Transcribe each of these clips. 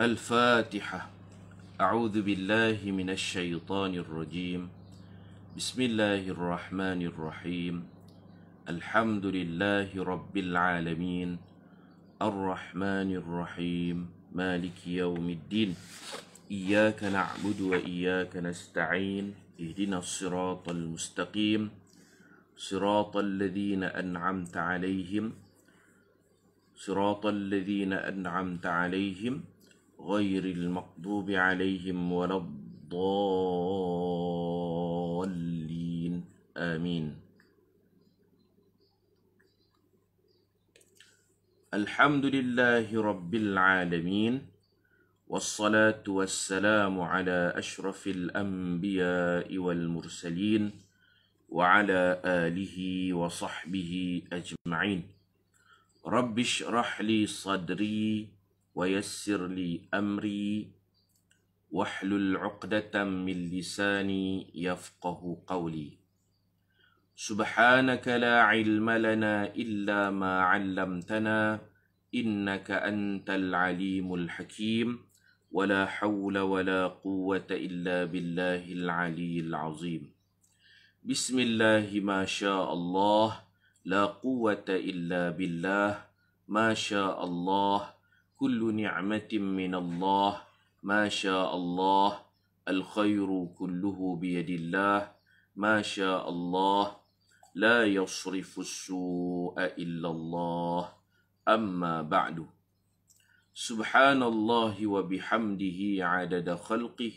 الفاتحة. أعوذ بالله من الشيطان الرجيم. بسم الله الرحمن الرحيم. الحمد لله رب العالمين. الرحمن الرحيم. مالك يوم الدين. إياك نعبد وإياك نستعين. اهدنا الصراط المستقيم. صراط الذين أنعمت عليهم. غير المغضوب عليهم ولا الضالين. آمين. الحمد لله رب العالمين. والصلاة والسلام على أشرف الأنبياء والمرسلين وعلى آله وصحبه أجمعين. رب اشرح لي صدري ويسر لي أمري واحلل عقدة من لساني يفقه قولي. سبحانك لا علم لنا إلا ما علمتنا إنك أنت العليم الحكيم. ولا حول ولا قوة إلا بالله العلي العظيم. بسم الله ما شاء الله لا قوة إلا بالله. ما شاء الله كل نعمة من الله. ما شاء الله الخير كله بيد الله. ما شاء الله لا يصرف السوء إلا الله. أما بعد. سبحان الله وبحمده عدد خلقه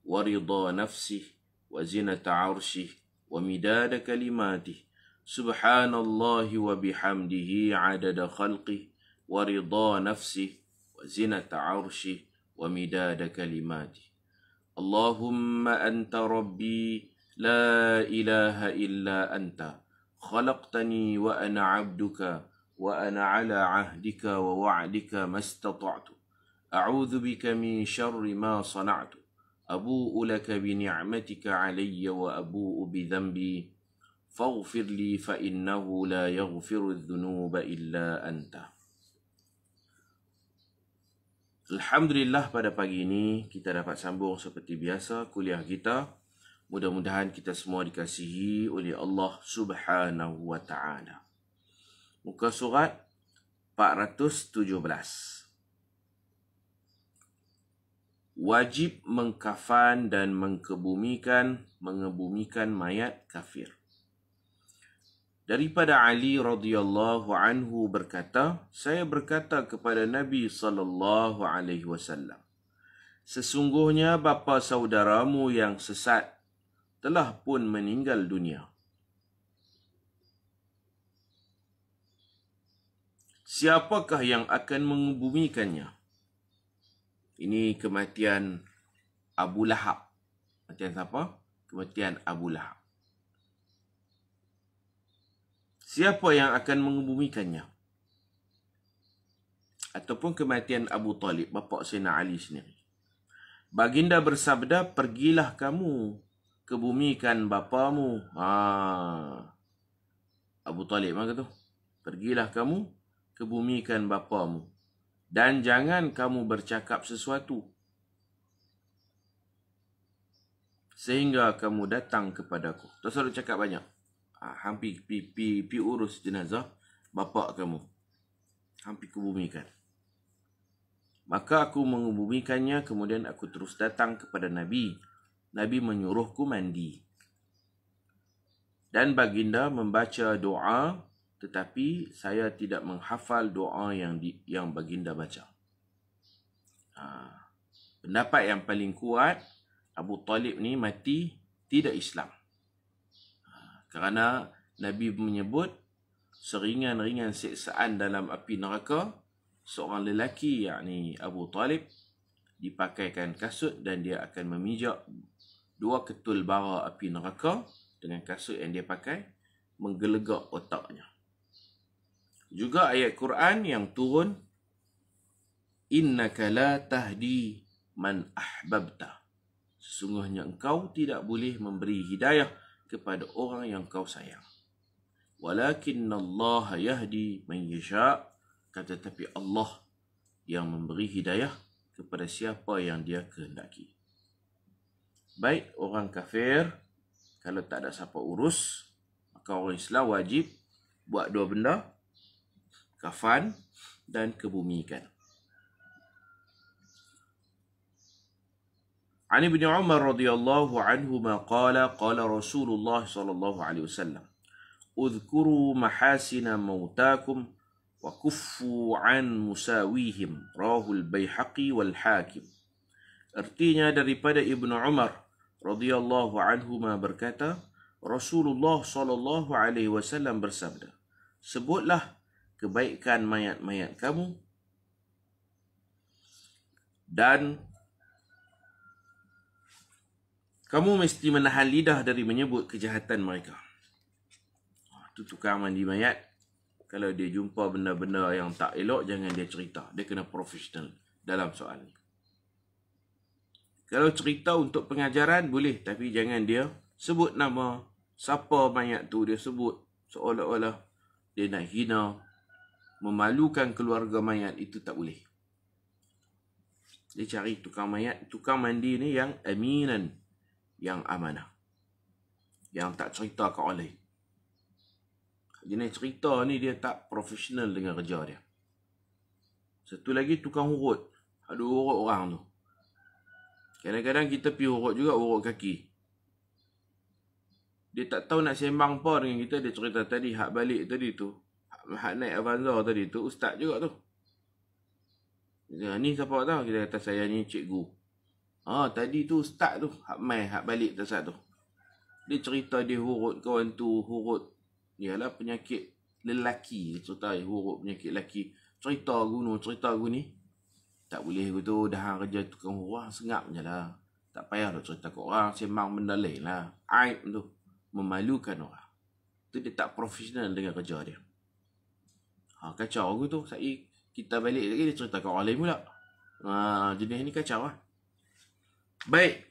ورضا نفسه وزنة عرشه ومداد كلماته. سبحان الله وبحمده عدد خلقه ورضا نفسه وزنة عرشه ومداد كلماته. اللهم أنت ربي لا إله إلا أنت. خلقتني وأنا عبدك وأنا على عهدك ووعدك ما استطعت. أعوذ بك من شر ما صنعت. أبوء لك بنعمتك علي وأبوء بذنبي فاغفر لي فإنه لا يغفر الذنوب إلا أنت. Alhamdulillah, pada pagi ini kita dapat sambung seperti biasa kuliah kita. Mudah-mudahan kita semua dikasihi oleh Allah Subhanahu wa Ta'ala. Muka surat 417. Wajib mengkafan dan mengebumikan mayat kafir. Daripada Ali radhiyallahu anhu berkata, saya berkata kepada Nabi sallallahu alaihi wasallam, sesungguhnya bapa saudaramu yang sesat telah pun meninggal dunia. Siapakah yang akan mengebumikannya? Ini kematian Abu Lahab. Kematian siapa? Kematian Abu Lahab. Siapa yang akan mengebumikannya? Ataupun kematian Abu Talib, bapa Sayyidina Ali sendiri. Baginda bersabda, pergilah kamu kebumikan bapamu. Abu Talib maka tu. Pergilah kamu kebumikan bapamu. Dan jangan kamu bercakap sesuatu sehingga kamu datang kepadaku. Tak selalu cakap banyak. Hampir pi urus jenazah bapa kamu. Hampir kebumikan. Maka aku mengebumikannya, kemudian aku terus datang kepada Nabi. Nabi menyuruhku mandi. Dan baginda membaca doa, tetapi saya tidak menghafal doa yang baginda baca. Pendapat yang paling kuat, Abu Talib ni mati tidak Islam. Kerana Nabi menyebut seringan-ringan siksaan dalam api neraka, seorang lelaki yakni Abu Talib dipakaikan kasut dan dia akan memijak 2 ketul bara api neraka dengan kasut yang dia pakai, menggelegak otaknya. Juga ayat Quran yang turun, innaka la tahdi man ahbabta. Sesungguhnya engkau tidak boleh memberi hidayah kepada orang yang kau sayang. Walakinnallaha yahdi man yasha. Tetapi Allah yang memberi hidayah kepada siapa yang dia kehendaki. Baik orang kafir, kalau tak ada siapa urus, maka orang Islam wajib buat dua benda, kafan dan kebumikan. An Ibn Umar radhiyallahu anhuma qala qala Rasulullah sallallahu alaihi wasallam udhkuru mahasina mautakum wa kuffu an musawihim rahul Baihaqi wal Hakim. Artinya daripada Ibnu Umar radhiyallahu anhuma berkata, Rasulullah sallallahu alaihi wasallam bersabda, sebutlah kebaikan mayat-mayat kamu dan kamu mesti menahan lidah dari menyebut kejahatan mereka. Itu tukang mandi mayat. Kalau dia jumpa benda-benda yang tak elok, jangan dia cerita. Dia kena profesional dalam soal ni. Kalau cerita untuk pengajaran, boleh. Tapi jangan dia sebut nama siapa mayat tu. Dia sebut seolah-olah dia nak hina, memalukan keluarga mayat. Itu tak boleh. Dia cari tukang mayat, tukang mandi ni yang aminan, yang amanah, yang tak cerita ke orang lain. Jenis cerita ni dia tak profesional dengan kerja dia. Satu lagi tukang urut. Ada urut orang tu. Kadang-kadang kita pergi urut juga, urut kaki. Dia tak tahu nak sembang apa dengan kita. Dia cerita tadi, hak balik tadi tu, hak naik Avanza tadi tu, ustaz juga tu. Ni siapa tahu? Kita kata saya ni cikgu. Tadi tu ustaz tu, hak mai, hak balik tersat tu. Dia cerita dia hurut kawan tu, hurut. Ialah penyakit lelaki. Cerita hurut penyakit lelaki. Cerita gunung, cerita guni. Tak boleh gitu, dah kerja tukang hurut, sengap je lah. Tak payah nak cerita ke orang, sembang benda lain lah. Aib tu, memalukan orang. Tu dia tak profesional dengan kerja dia. Kacau gitu. Kita balik lagi, dia cerita ke orang lain pula. Jenis ni kacau lah. Baik.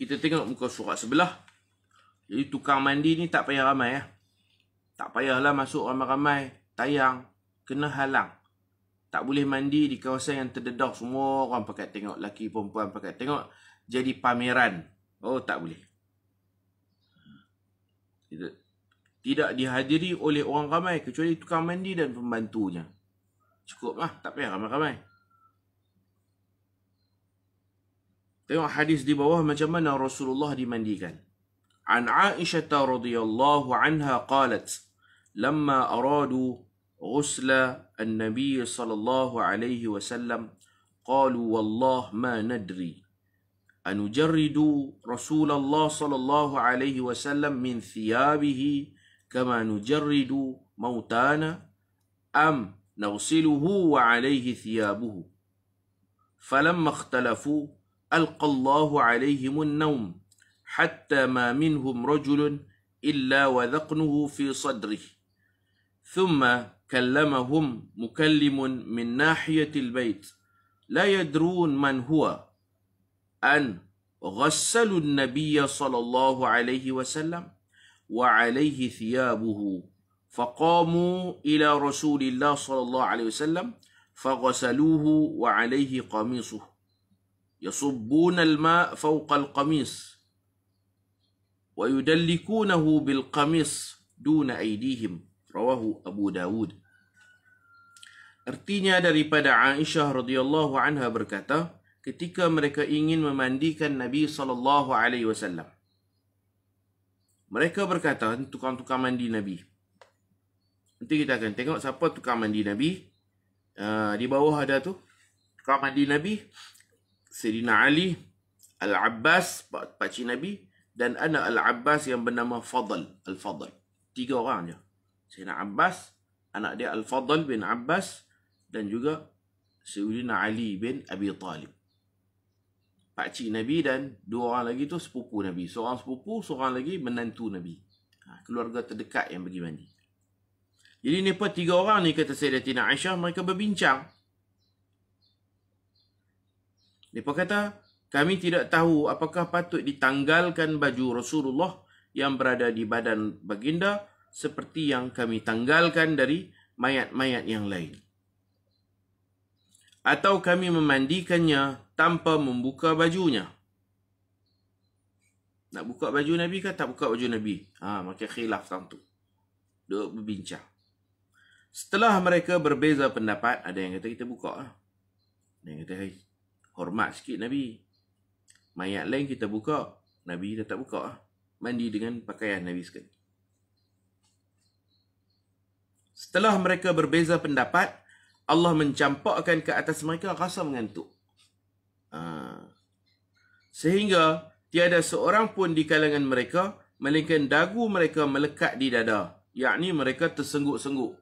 Kita tengok muka surat sebelah. Jadi tukang mandi ni tak payah ramai. Tak payahlah masuk ramai-ramai. Tayang. Kena halang. Tak boleh mandi di kawasan yang terdedah. Semua orang pakai tengok. Laki perempuan pakai tengok. Jadi pameran. Tak boleh. Tidak dihadiri oleh orang ramai. Kecuali tukang mandi dan pembantunya. Cukup lah. Tak payah ramai-ramai. Tengok hadis di bawah macam mana Rasulullah dimandikan. An Aisyah radhiyallahu anha qalat, lamma aradu ghusla an-nabi sallallahu alaihi wasallam qalu wallah ma nadri anujarridu Rasulullah sallallahu alaihi wasallam min thiyabihi kama nujarridu mautana am naghsiluhu wa alaihi thiyabuhu. Falamma ikhtalafu ألقى الله عليهم النوم حتى ما منهم رجل إلا وذقنه في صدره ثم كلمهم مكلم من ناحية البيت لا يدرون من هو أن غسلوا النبي صلى الله عليه وسلم وعليه ثيابه فقاموا إلى رسول الله صلى الله عليه وسلم فغسلوه وعليه قميصه يصبون الماء فوق القميص ويدلكونه بالقميص دون أيديهم. رواه Abu Dawud. Artinya daripada Aisyah radhiyallahu anha berkata, ketika mereka ingin memandikan Nabi sallallahu alaihi wasallam, mereka berkata, tukang-tukang mandi Nabi. Nanti kita akan tengok siapa tukang mandi Nabi. Di bawah ada tu tukang mandi Nabi, Sayyidina Ali, Al-Abbas, pakcik Nabi, dan anak Al-Abbas yang bernama Fadl, Al-Fadl. 3 orang je. Sayyidina Abbas, anak dia Al-Fadl bin Abbas, dan juga Sayyidina Ali bin Abi Talib. Pakcik Nabi dan 2 orang lagi tu sepupu Nabi. Seorang sepupu, seorang lagi menantu Nabi. Keluarga terdekat yang pergi mandi. Jadi ni 3 orang ni, kata Sayyidatina Aisyah, mereka berbincang. Mereka kata, kami tidak tahu apakah patut ditanggalkan baju Rasulullah yang berada di badan baginda seperti yang kami tanggalkan dari mayat-mayat yang lain. Atau kami memandikannya tanpa membuka bajunya. Nak buka baju Nabi ke tak buka baju Nabi? Maka khilaf tentu. Duk berbincang. Setelah mereka berbeza pendapat, ada yang kata kita buka lah. Ada yang kata, hey, hormat sikit Nabi. Mayat lain kita buka. Nabi dah tak buka lah. Mandi dengan pakaian Nabi sekali. Setelah mereka berbeza pendapat, Allah mencampakkan ke atas mereka rasa mengantuk. Sehingga tiada seorang pun di kalangan mereka, melainkan dagu mereka melekat di dada. Yakni mereka tersengguk-sengguk.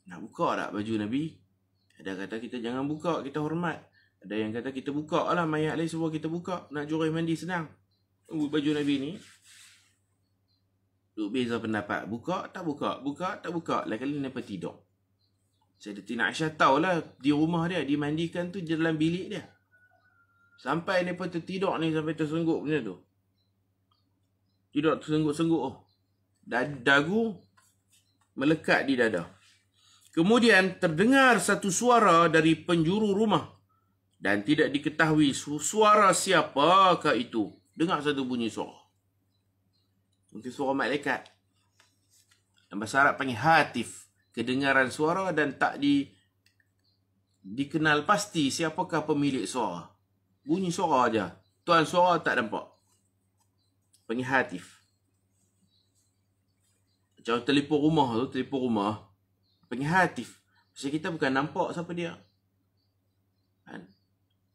Nak buka tak baju Nabi? Ada kata kita jangan buka, kita hormat. Ada yang kata kita buka lah, mayat lain semua kita buka. Nak jurih mandi senang. Baju Nabi ni. Duk beza pendapat. Buka tak buka? Buka tak buka? Lain kali mereka tidur. Sayyidatina Aisyah tahulah di rumah dia, dimandikan tu di dalam bilik dia. Sampai mereka tertidur ni, sampai tersengguk punya tu. Tidur tersengguk-sengguk. Dagu melekat di dada. Kemudian terdengar satu suara dari penjuru rumah. Dan tidak diketahui suara siapakah itu. Dengar satu bunyi suara. Mungkin suara malaikat. Dalam bahasa Arab panggil hatif. Kedengaran suara dan tak dikenal pasti siapakah pemilik suara. Bunyi suara aja. Tuan suara tak nampak. Panggil hatif. Macam telefon rumah. Panggil hatif. Maksudnya kita bukan nampak siapa dia.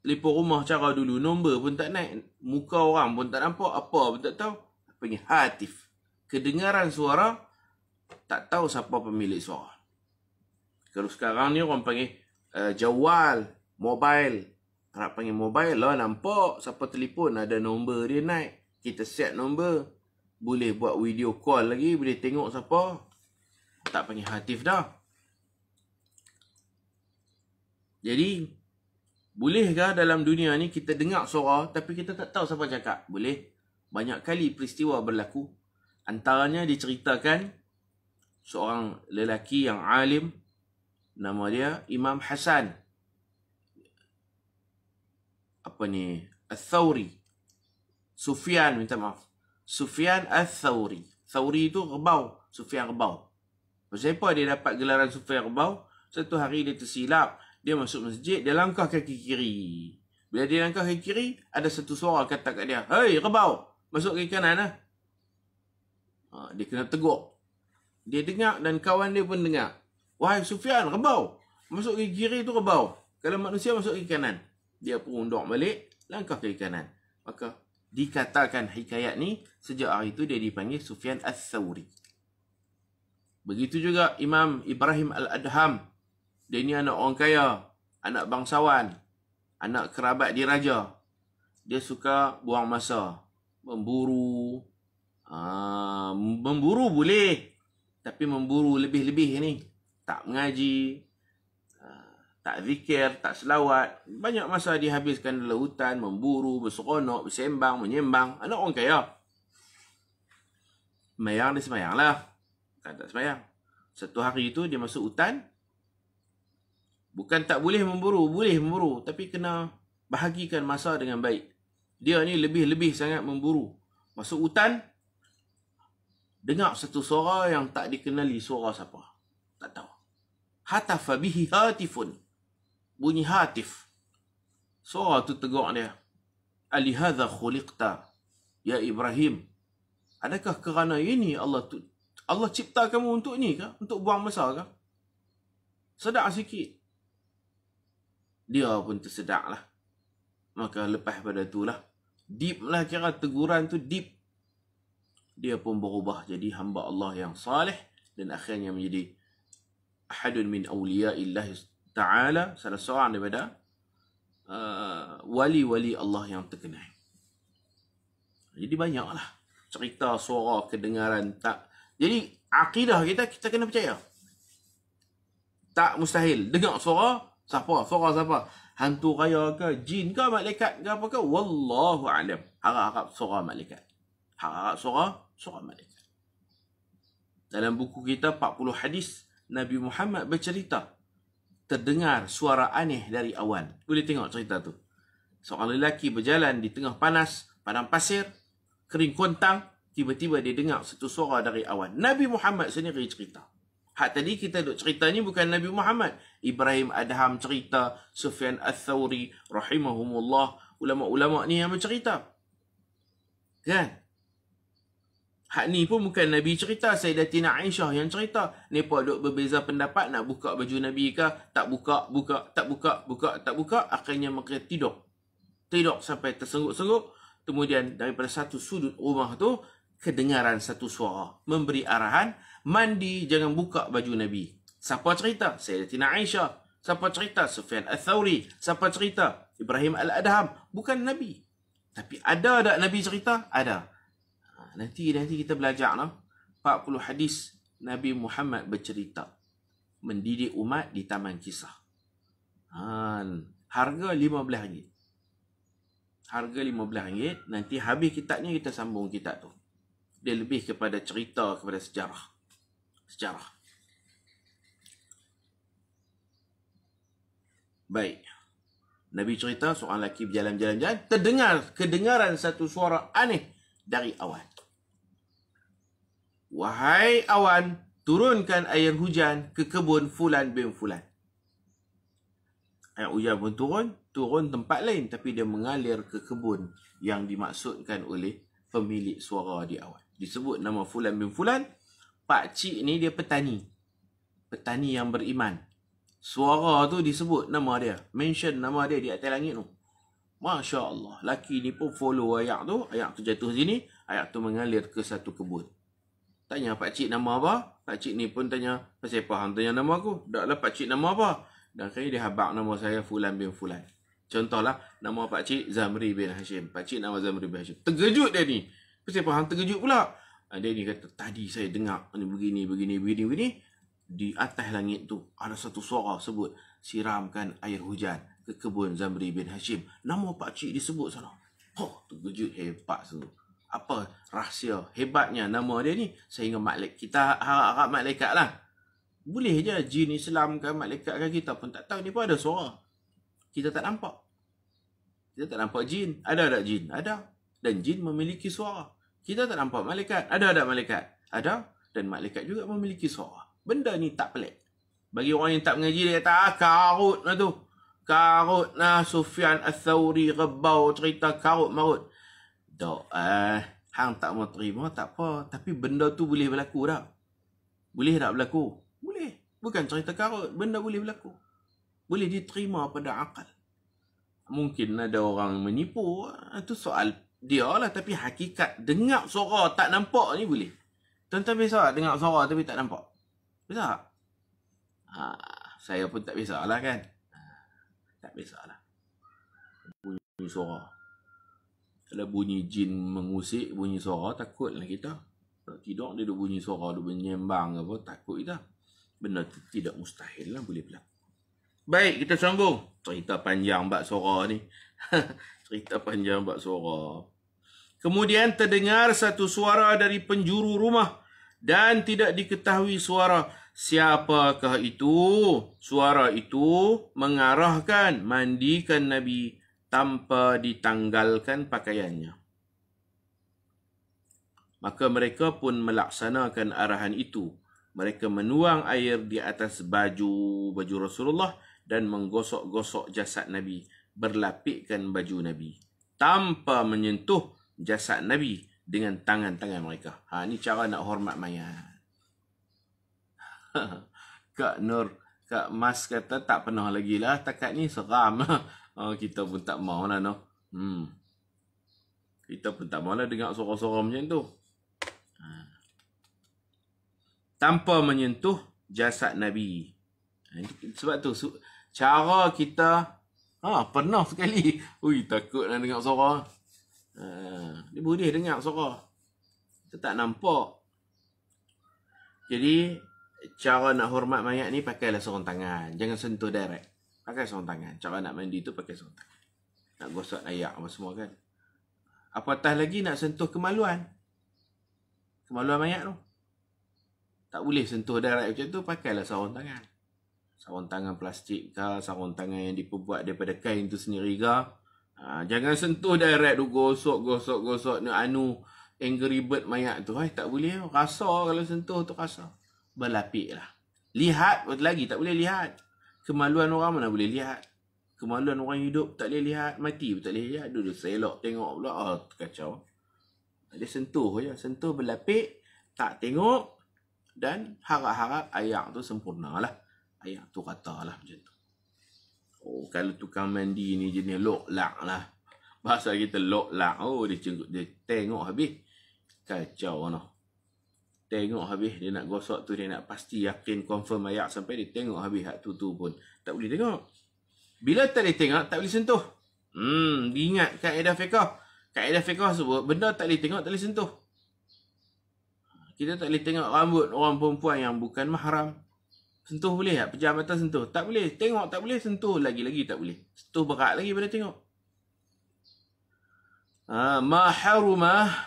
Telefon rumah cara dulu, nombor pun tak naik. Muka orang pun tak nampak. Apa pun tak tahu. Panggil hatif. Kedengaran suara, tak tahu siapa pemilik suara. Kalau sekarang ni orang panggil jawal, mobile. Nak panggil mobile lah, nampak siapa telefon, ada nombor dia naik. Kita set nombor. Boleh buat video call lagi, boleh tengok siapa. Tak panggil hatif dah. Jadi, bolehkah dalam dunia ni kita dengar suara tapi kita tak tahu siapa cakap? Boleh. Banyak kali peristiwa berlaku. Antaranya diceritakan seorang lelaki yang alim. Nama dia Imam Hasan. Al-Thawri. Sufyan, minta maaf. Sufyan Al-Thawri. Thawri itu rebau. Sufyan rebau. Siapa dia dapat gelaran Sufyan rebau? Satu hari dia tersilap. Dia masuk masjid, dia langkah kaki kiri. Bila dia langkah kaki kiri, ada satu suara kata kat dia, "Hei, rebau, masuk kaki kanan lah." Dia kena tegur. Dia dengar dan kawan dia pun dengar. "Wahai Sufyan, rebau. Masuk kaki kiri tu rebau. Kalau manusia masuk kaki kanan." Dia pun undur balik, langkah kaki kanan. Maka dikatakan hikayat ni, sejak hari itu dia dipanggil Sufyan Al-Thawri. Begitu juga Imam Ibrahim Al-Adham. Dia ni anak orang kaya, anak bangsawan, anak kerabat diraja. Dia suka buang masa, memburu. Memburu boleh, tapi memburu lebih-lebih ni. Tak mengaji, tak zikir, tak selawat. Banyak masa dihabiskan dalam hutan, memburu, berseronok, bersembang, menyembang. Anak orang kaya. Semayang dia semayang lah. Kan tak semayang. Satu hari itu dia masuk hutan. Bukan tak boleh memburu, boleh memburu. Tapi kena bahagikan masa dengan baik. Dia ni lebih-lebih sangat memburu. Masuk hutan, dengar satu suara yang tak dikenali suara siapa. Tak tahu. Hatafa bihi hatifun. Bunyi hatif. Suara tu tegur dia. Alihadha khuliqta, ya Ibrahim. Adakah kerana ini Allah cipta kamu untuk ni ke? Untuk buang masa ke? Sedar sikit. Dia pun tersedak lah. Maka lepas pada itulah, deep lah kira teguran tu deep. Dia pun berubah jadi hamba Allah yang salih. Dan akhirnya menjadi ahadun min awliya'illah ta'ala. Salah seorang daripada wali-wali Allah yang terkenal. Jadi banyaklah cerita, suara, kedengaran. Tak. Jadi akidah kita kena percaya. Tak mustahil. Dengar suara, siapa? Suara siapa? Hantu raya ke? Jin ke? Malaikat ke? Apa ke? Wallahu a'lam. Harap-harap suara malaikat. Harap-harap suara malaikat. Dalam buku kita 40 hadis Nabi Muhammad bercerita, terdengar suara aneh dari awan. Boleh tengok cerita tu. Seorang lelaki berjalan di tengah padang pasir, kering kontang, tiba-tiba dia dengar satu suara dari awan. Nabi Muhammad sendiri cerita. Hak tadi kita duk cerita ni bukan Nabi Muhammad. Ibrahim Adham cerita, Sufyan Ats-Tsauri rahimahumullah, ulama-ulama ni yang bercerita. Kan? Hak ni pun bukan Nabi cerita, Sayyidatina Aisyah yang cerita. Mereka duk berbeza pendapat nak buka baju Nabi ke, tak buka, tak buka. Akhirnya mereka tidur. Tidur sampai tersengguk-sengguk. Kemudian daripada satu sudut rumah tu, kedengaran satu suara memberi arahan, mandi, jangan buka baju Nabi. Siapa cerita? Sayyidatina Aisyah. Siapa cerita? Sufyan Ats-Tsauri. Siapa cerita? Ibrahim Al-Adham. Bukan Nabi. Tapi ada tak Nabi cerita? Ada. Nanti kita belajar 40 hadis Nabi Muhammad bercerita, mendidik umat di Taman Kisah. Harga RM15. Harga RM15. Nanti habis kitabnya kita sambung kitab tu. Dia lebih kepada cerita, kepada sejarah. Baik. Nabi cerita seorang lelaki berjalan-jalan, terdengar kedengaran satu suara aneh dari awan. Wahai awan, turunkan air hujan ke kebun fulan bin fulan. Air hujan pun turun tempat lain, tapi dia mengalir ke kebun yang dimaksudkan oleh pemilik suara di awan. Disebut nama fulan bin fulan. Pak cik ni dia petani. Petani yang beriman. Suara tu disebut nama dia. Mention nama dia di atas langit tu. Masya Allah. Laki ni pun follow ayat tu. Ayat tu jatuh sini. Ayat tu mengalir ke satu kebun. Tanya pak cik nama apa? Pak cik ni pun tanya, pasal apa hang tanya nama aku? Taklah pak cik nama apa? Dan akhirnya dia habaq nama saya fulan bin fulan. Contohlah, nama pak cik Zamri bin Hashim. Pak cik nama Zamri bin Hashim. Terkejut dia ni. Pasal apa hang terkejut pula? Dia ni kata, tadi saya dengar begini. Di atas langit tu ada satu suara sebut, siramkan air hujan ke kebun Zamri bin Hashim. Nama pak cik disebut sana. Terkejut hebat tu. Apa rahsia hebatnya nama dia ni, sehingga kita harap malaikat lah. Boleh je jin Islam kan, malaikat kan, kita pun tak tahu. Ni pun ada suara. Kita tak nampak. Kita tak nampak jin. Ada tak jin? Ada. Dan jin memiliki suara. Kita tak nampak malaikat. Ada tak malaikat? Ada. Dan malaikat juga memiliki suara. Benda ni tak pelik. Bagi orang yang tak mengaji, dia kata, karut lah tu. Karut lah. Sufyan Ats-Tsauri rebau cerita karut marut. Hang tak mau terima, tak apa. Tapi benda tu boleh berlaku tak? Boleh tak berlaku? Boleh. Bukan cerita karut. Benda boleh berlaku. Boleh diterima pada akal. Mungkin ada orang menipu. Itu soal dia lah. Tapi hakikat dengar suara tak nampak ni boleh. Tuan-tuan biasa dengar suara tapi tak nampak? Biasa? Saya pun tak biasa lah kan. Tak biasa lah. Bunyi suara. Kalau bunyi jin mengusik, bunyi suara, takutlah kita. Kalau tidur, dia bunyi suara, dia menyembang apa, takut kita. Benda tu tidak mustahil lah, boleh berlaku. Baik, kita sambung. Cerita panjang bab suara ni. Cerita panjang bab suara. Kemudian terdengar satu suara dari penjuru rumah dan tidak diketahui suara. Siapakah itu? Suara itu mengarahkan, mandikan Nabi tanpa ditanggalkan pakaiannya. Maka mereka pun melaksanakan arahan itu. Mereka menuang air di atas baju Rasulullah dan menggosok-gosok jasad Nabi, berlapikkan baju Nabi tanpa menyentuh jasad Nabi dengan tangan-tangan mereka. Ni cara nak hormat mayat. Kak Nur, Kak Mas kata tak pernah lagi lah. Takat ni seram lah. Kita pun tak mau lah Kita pun tak mau lah dengar suara-suara macam tu. Tanpa menyentuh jasad Nabi. Sebab tu cara kita pernah sekali. Takut nak dengar suara. Dia boleh dengar suara. Kita tak nampak. Jadi cara nak hormat mayat ni pakailah sarung tangan. Jangan sentuh direct. Pakai sarung tangan. Cara nak mandi tu pakai sarung tangan. Nak gosok ayak apa semua kan. Apatah lagi nak sentuh kemaluan. Kemaluan mayat tu. Tak boleh sentuh darat macam tu, pakailah sarung tangan. Sarung tangan plastik ke, sarung tangan yang diperbuat daripada kain tu sendiri ke. Jangan sentuh darat tu, gosok ni Angry Bird mayat tu. Tak boleh. Rasa kalau sentuh tu rasa. Berlapik lah. Lihat lagi tak boleh lihat. Kemaluan orang mana boleh lihat. Kemaluan orang hidup tak boleh lihat. Mati pun tak boleh lihat. Duduk selok tengok pula. Kacau. Dia sentuh je. Sentuh berlapik. Tak tengok. Dan harap-harap ayat tu sempurna lah. Ayat tu kata lah macam tu. Kalau tukang mandi ni jenis lok-lak lah. Bahasa kita lok-lak. Dia tengok habis. Kacau lah. Tengok habis. Dia nak gosok tu. Dia nak pasti yakin confirm ayat sampai dia tengok habis. Hak tu pun tak boleh tengok. Bila tak boleh tengok, tak boleh sentuh. Diingat kaedah fiqah. Kaedah fiqah sebut, benda tak boleh tengok, tak boleh sentuh. Kita tak boleh tengok rambut orang perempuan yang bukan mahram. Sentuh boleh tak? Pejam mata sentuh. Tak boleh. Tengok tak boleh, sentuh lagi-lagi tak boleh. Sentuh berat lagi pada tengok. Ma haruma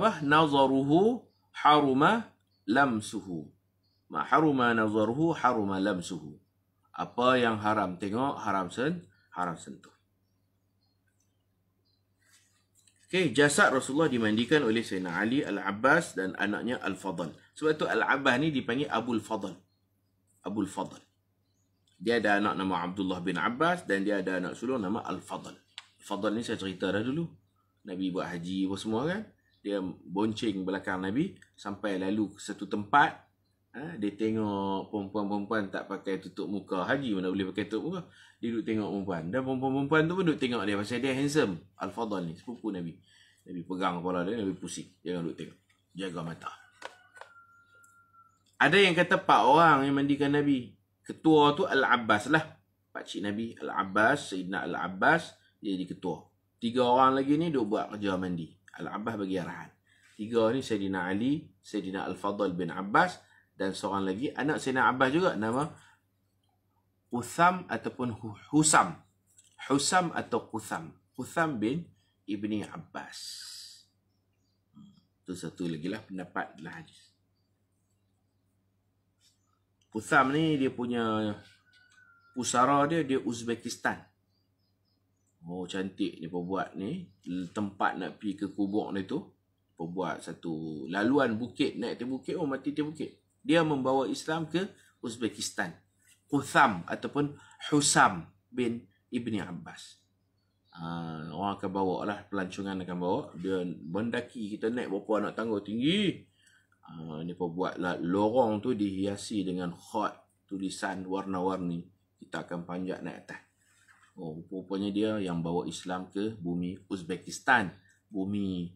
bah nazaruhu haruma lamsuhu. Ma haruma nazaruhu haruma lamsuhu. Apa yang haram tengok, haram sentuh. Okey, jasad Rasulullah dimandikan oleh Sayyidina Ali, Al-Abbas dan anaknya Al-Fadl. Sebab tu Al-Abbas ni dipanggil Abul Fadl. Abul Fadl. Dia ada anak nama Abdullah bin Abbas dan dia ada anak sulung nama Al-Fadl. Al-Fadl ni saya cerita dah dulu. Nabi buat haji apa semua kan. Dia bonceng belakang Nabi sampai lalu ke satu tempat. Dia tengok perempuan-perempuan tak pakai tutup muka. Haji mana boleh pakai tutup muka. Dia duduk tengok perempuan. Dan perempuan-perempuan tu pun duduk tengok dia. Pasal dia handsome. Al-Fadl ni. Sepupu Nabi. Nabi pegang kepala dia. Nabi pusing. Jangan duduk tengok. Jaga mata. Ada yang kata 4 orang yang mandikan Nabi. Ketua tu Al-Abbas lah. Pakcik Nabi Al-Abbas. Sayyidina Al-Abbas. Dia jadi ketua. 3 orang lagi ni duk buat kerja mandi. Al-Abbas bagi arahan. 3 ni Sayyidina Ali. Sayyidina Al-Fadl bin Abbas. Dan seorang lagi anak Sayyidina Abbas juga nama Qutham ataupun Husam. Husam atau Qutham. Qutham bin Ibni Abbas. Itu satu lagi lah pendapat dalam hadis. Qutham ni dia punya pusara dia Uzbekistan. Cantik dia buat ni. Tempat nak pergi ke kubur ni tu. Buat satu laluan bukit. Naik atas bukit. Mati atas bukit. Dia membawa Islam ke Uzbekistan. Qutham ataupun Husam bin Ibni Abbas. Orang akan bawa lah. Pelancongan akan bawa. Dia mendaki. Kita naik berapa anak tangga tinggi. Dia buat lah. Lorong tu dihiasi dengan khat. Tulisan warna-warni. Kita akan panjat naik atas. Rupanya dia yang bawa Islam ke bumi Uzbekistan. Bumi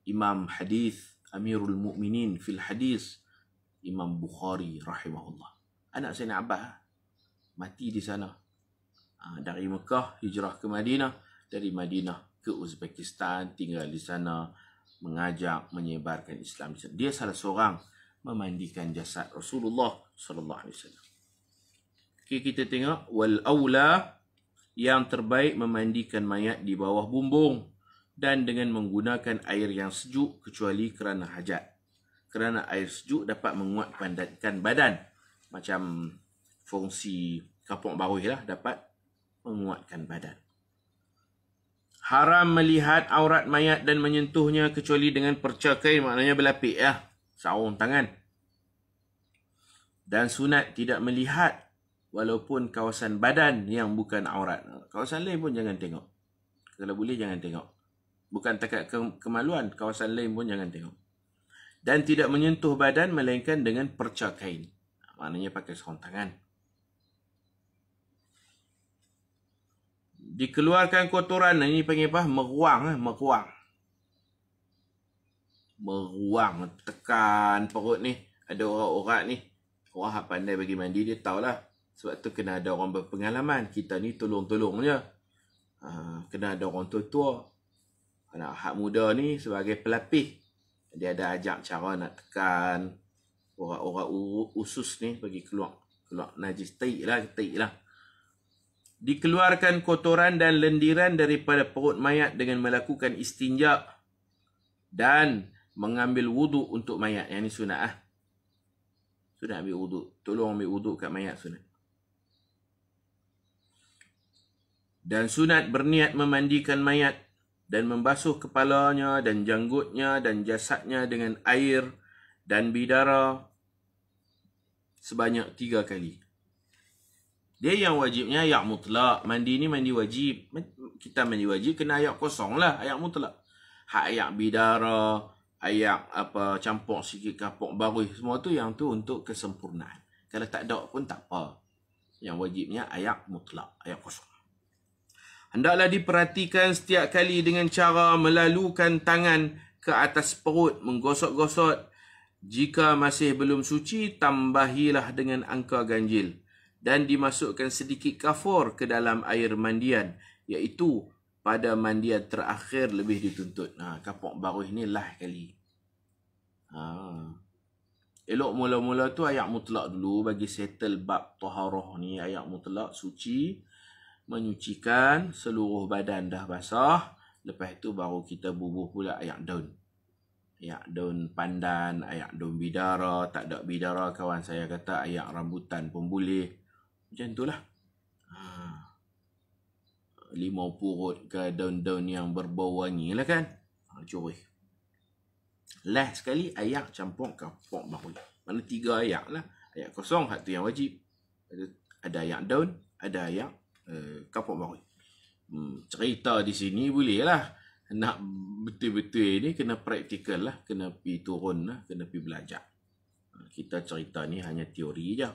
Imam Hadis. Amirul Mu'minin fil Hadis. Imam Bukhari rahimahullah. Anak Sayyidina Abbas mati di sana. Dari Mekah hijrah ke Madinah. Dari Madinah ke Uzbekistan. Tinggal di sana. Mengajak, menyebarkan Islam. Dia salah seorang memandikan jasad Rasulullah SAW. Okay, kita tengok. Wal awla, yang terbaik memandikan mayat di bawah bumbung. Dan dengan menggunakan air yang sejuk kecuali kerana hajat. Kerana air sejuk dapat menguatkan badan. Macam fungsi kapuk baruih lah, dapat menguatkan badan. Haram melihat aurat mayat dan menyentuhnya kecuali dengan perca kain, maknanya berlapik ya. Sarung tangan. Dan sunat tidak melihat walaupun kawasan badan yang bukan aurat. Kawasan lain pun jangan tengok. Kalau boleh jangan tengok. Bukan takat kemaluan, kawasan lain pun jangan tengok. Dan tidak menyentuh badan melainkan dengan perca kain. Maknanya pakai sarung tangan. Dikeluarkan kotoran, ini panggil apa? Meruang. Meruang, tekan perut ni. Ada orang-orang ni. Orang yang pandai bagi mandi, dia tahulah. Sebab tu kena ada orang berpengalaman. Kita ni tolong-tolong je. Kena ada orang tua-tua. Anak hak muda ni sebagai pelapis. Dia ada ajak cara nak tekan orang-orang usus ni bagi keluar najis. Taik lah. Dikeluarkan kotoran dan lendiran daripada perut mayat dengan melakukan istinja. Dan mengambil wuduk untuk mayat. Yang ni sunat Sunat ambil wuduk. Tolong ambil wuduk kat mayat sunat. Dan sunat berniat memandikan mayat dan membasuh kepalanya dan janggutnya dan jasadnya dengan air dan bidara sebanyak 3 kali. Dia yang wajibnya ayak mutlak. Mandi ni mandi wajib. Kita mandi wajib kena ayak kosong lah, ayak mutlak. Hak ayak bidara, ayak campur sikit kapok baruh, semua tu yang tu untuk kesempurnaan. Kalau tak ada pun tak apa. Yang wajibnya ayak mutlak, ayak kosong. Hendaklah diperhatikan setiap kali dengan cara melalukan tangan ke atas perut, menggosok-gosok. Jika masih belum suci, tambahilah dengan angka ganjil. Dan dimasukkan sedikit kafur ke dalam air mandian, iaitu pada mandian terakhir lebih dituntut. Kapok baruh ni lah kali. Elok mula-mula tu ayak mutlak dulu, bagi settle bab taharah ni. Ayak mutlak suci, menyucikan seluruh badan dah basah. Lepas tu baru kita bubuh pula ayak daun. Ayak daun pandan, ayak daun bidara. Tak ada bidara kawan saya kata ayak rambutan pun boleh. Macam tu lah. Limau purut ke daun-daun yang berbau wangi lah kan. Curi. Last sekali ayak campur kapok baruh. Mana 3 ayak lah. Ayak kosong, hak tu yang wajib. Ada ayak daun, ada ayak kapok baruh. Cerita di sini boleh lah. Nak betul-betul ni kena praktikal lah. Kena pergi turun lah. Kena pergi belajar. Kita cerita ni hanya teori je.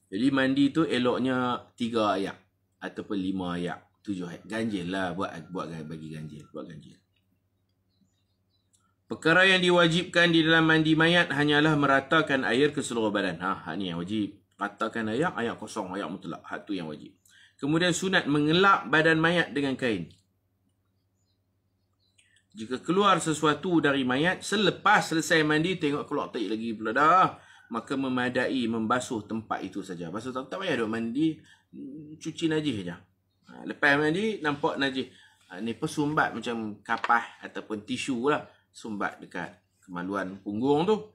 Jadi mandi tu eloknya 3 ayak. Ataupun 5 ayak. 7 ayak. Ganjil lah. Buat bagi ganjil. Buat ganjil. Perkara yang diwajibkan di dalam mandi mayat hanyalah meratakan air ke seluruh badan. Hak ni yang wajib. Ratakan ayak kosong, ayak mutlak. Hak tu yang wajib. Kemudian sunat mengelap badan mayat dengan kain. Jika keluar sesuatu dari mayat, selepas selesai mandi, tengok keluar tak lagi pula dah. Maka memadai membasuh tempat itu saja. Basuh tak payah duk mandi, cuci najis saja. Lepas mandi, nampak najis. Ni persumbat macam kapas ataupun tisu lah. Sumbat dekat kemaluan punggung tu.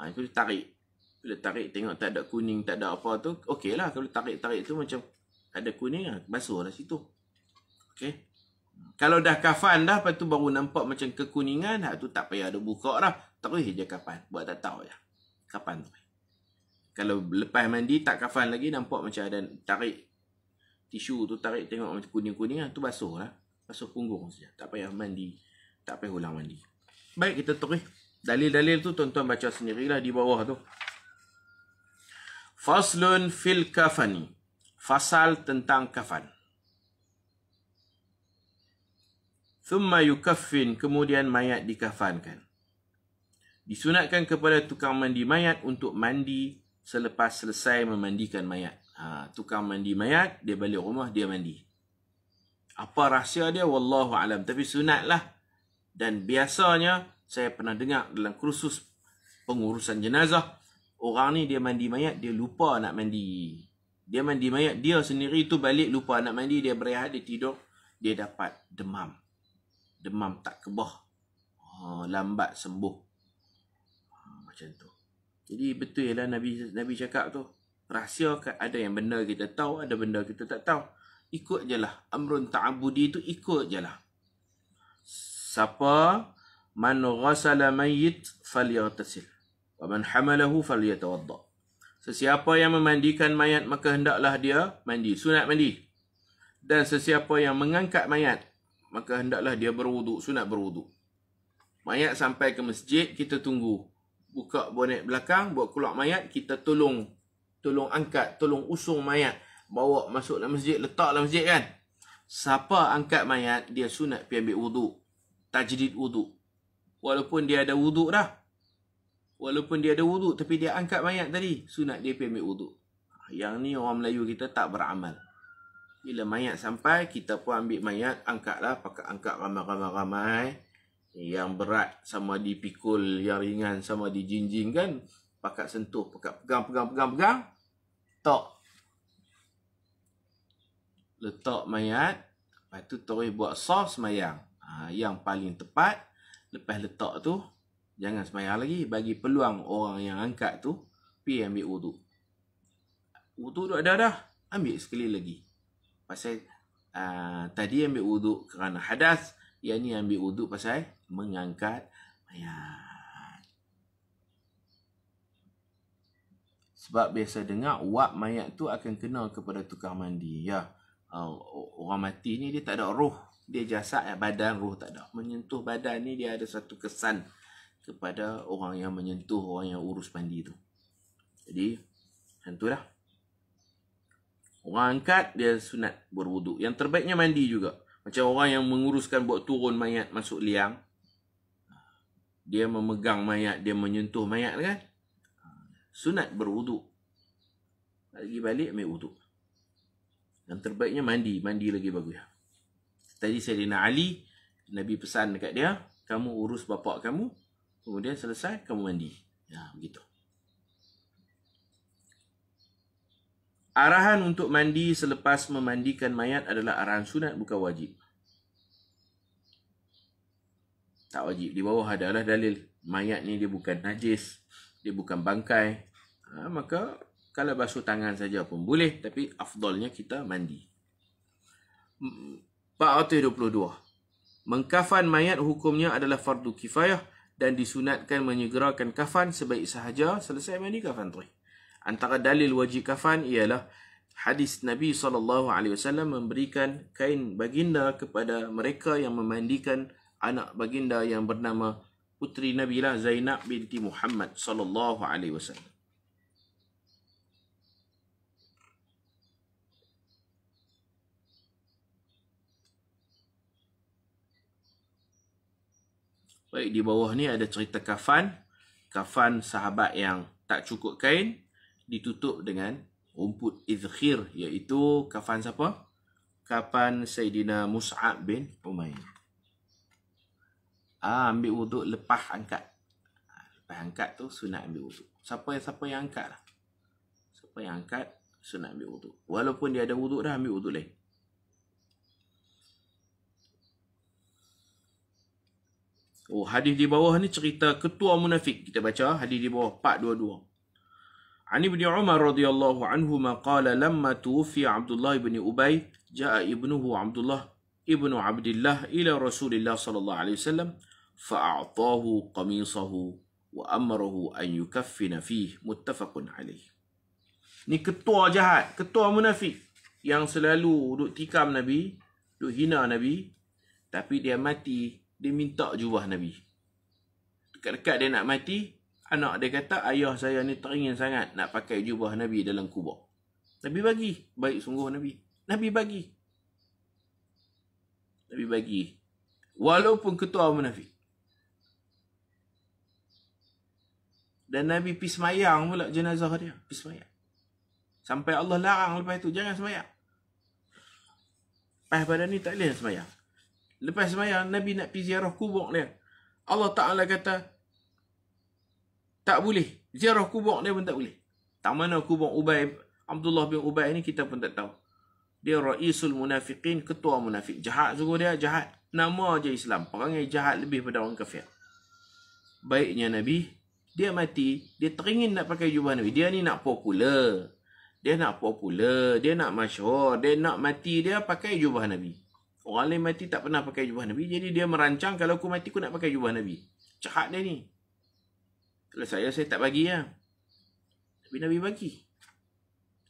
Itu ditarik. Bila tarik tengok tak ada kuning, tak ada apa tu, okey lah. Kalau tarik-tarik tu macam ada kuning lah, basuh lah situ. Okey. Kalau dah kafan dah, lepas tu baru nampak macam kekuningan, tu tak payah ada buka dah. Terus je kafan. Buat tak tahu je. Kapan tu. Kalau lepas mandi tak kafan lagi, nampak macam ada tarik tisu tu, tarik tengok macam kuning-kuning lah, tu basuh lah. Basuh punggung saja. Tak payah mandi. Tak payah ulang mandi. Baik, kita terus. Dalil-dalil tu tuan-tuan baca sendirilah di bawah tu. Faslun fil kafani. Fasal tentang kafan. Thumma yukaffin, kemudian mayat dikafankan. Disunatkan kepada tukang mandi mayat untuk mandi selepas selesai memandikan mayat. Tukang mandi mayat, dia balik rumah, dia mandi. Apa rahsia dia? Wallahu alam. Tapi sunat lah. Dan biasanya, saya pernah dengar dalam kursus pengurusan jenazah, orang ni dia mandi mayat, dia lupa nak mandi. Dia mandi mayat, dia sendiri tu balik lupa nak mandi, dia berehat, dia tidur, dia dapat demam. Demam tak kebah. Lambat sembuh. Macam tu. Jadi betul lah Nabi cakap tu. Rahsia ada yang benda kita tahu, ada benda kita tak tahu. Ikut je lah. Amrun ta'abudi tu ikut je lah. Siapa man ghasala mayyit falyaghtasil wa man hamalahu falyatawadda. Sesiapa yang memandikan mayat maka hendaklah dia mandi, sunat mandi. Dan sesiapa yang mengangkat mayat maka hendaklah dia berwuduk, sunat berwuduk. Mayat sampai ke masjid, kita tunggu. Buka bonet belakang, buat keluar mayat, kita tolong angkat, tolong usung mayat. Bawa masuk dalam masjid, letak dalam masjid kan. Siapa angkat mayat, dia sunat pergi ambil wuduk. Tajdid wuduk. Walaupun dia ada wuduk dah. Walaupun dia ada wuduk, tapi dia angkat mayat tadi, sunat dia pergi ambil wuduk. Yang ni orang Melayu kita tak beramal. Bila mayat sampai, kita pun ambil mayat, angkatlah, pakai angkat ramai-ramai. Yang berat sama dipikul, yang ringan sama dijinjing kan. Pakai sentuh, pakai pegang. Tak. Letak mayat, lepas tu terus buat sos mayang. yang paling tepat, lepas letak tu, jangan sembahyang lagi. Bagi peluang orang yang angkat tu, pergi ambil wuduk. Wuduk dah, ambil sekali lagi. Pasal tadi ambil wuduk kerana hadas, yang ni ambil wuduk pasal mengangkat mayat. Sebab biasa dengar wap mayat tu akan kena kepada tukang mandi. Ya, orang mati ni dia tak ada roh. Dia jasad, badan, roh tak ada. Menyentuh badan ni dia ada satu kesan kepada orang yang menyentuh, orang yang urus mandi tu. Jadi, macam tu lah. Orang angkat, dia sunat berwuduk. Yang terbaiknya mandi juga. Macam orang yang menguruskan buat turun mayat masuk liang. Dia memegang mayat, dia menyentuh mayat kan. Sunat berwuduk. Lagi balik, ambil wuduk. Yang terbaiknya mandi. Mandi lagi bagus. Tadi Sayyidina Ali, Nabi pesan dekat dia, kamu urus bapak kamu, kemudian selesai, kamu mandi. Ya, begitu. Arahan untuk mandi selepas memandikan mayat adalah arahan sunat, bukan wajib. Tak wajib. Di bawah adalah dalil. Mayat ni dia bukan najis, dia bukan bangkai. Maka kalau basuh tangan saja pun boleh, tapi afdalnya kita mandi. 422. Mengkafan mayat hukumnya adalah fardu kifayah dan disunatkan menyegerakan kafan sebaik sahaja selesai mandi kafan tu. Antara dalil wajib kafan ialah hadis Nabi SAW memberikan kain baginda kepada mereka yang memandikan anak baginda yang bernama puteri Nabi lah, Zainab binti Muhammad SAW. Baik, di bawah ni ada cerita kafan. Kafan sahabat yang tak cukup kain, ditutup dengan rumput izkhir, iaitu kafan siapa? Kafan Sayyidina Mus'ab bin Umair. Ambil wuduk lepas angkat. Lepas angkat tu sunat ambil wuduk. Siapa yang angkat lah. Siapa yang angkat sunat ambil wuduk. Walaupun dia ada wuduk dah, ambil wuduk lain. Hadis di bawah ni cerita ketua munafik. Kita baca hadis di bawah 422. عن ابن عمر رضي الله عنهما قال لما توفي عبد الله بن أبي جاء ابنه عبد الله ابن عبد الله إلى رسول الله صلى الله عليه وسلم فأعطاه قميصه وأمره أن يكفن فيه متفق عليه. Ni ketua jahat, ketua munafik yang selalu duk tikam Nabi, duk hina Nabi, tapi dia mati, dia minta jubah Nabi. Dekat-dekat dia nak mati, anak dia kata, ayah saya ni teringin sangat nak pakai jubah Nabi dalam kubur. Nabi bagi. Baik sungguh Nabi. Nabi bagi. Nabi bagi. Walaupun ketua munafik. Dan Nabi pergi semayang pula jenazah dia. Pergi semayang. Sampai Allah larang lepas itu, jangan semayang. Lepas pada ni tak boleh semayang. Lepas semayang, Nabi nak pergi ziarah kubur dia. Allah Ta'ala kata, tak boleh. Ziarah kubur dia pun tak boleh. Tak mana kubur Ubay, Abdullah bin Ubay ni kita pun tak tahu. Dia Raisul Munafiqin, ketua munafik. Jahat suruh dia, jahat. Nama aja Islam. Perangai jahat lebih pada orang kafir. Baiknya Nabi, dia mati, dia teringin nak pakai jubah Nabi. Dia ni nak popular. Dia nak popular, dia nak masyhur, dia nak mati, dia pakai jubah Nabi. Orang lain mati tak pernah pakai jubah Nabi. Jadi dia merancang, kalau aku mati, aku nak pakai jubah Nabi. Jahat dia ni. Kalau saya tak bagi lah. Tapi Nabi bagi.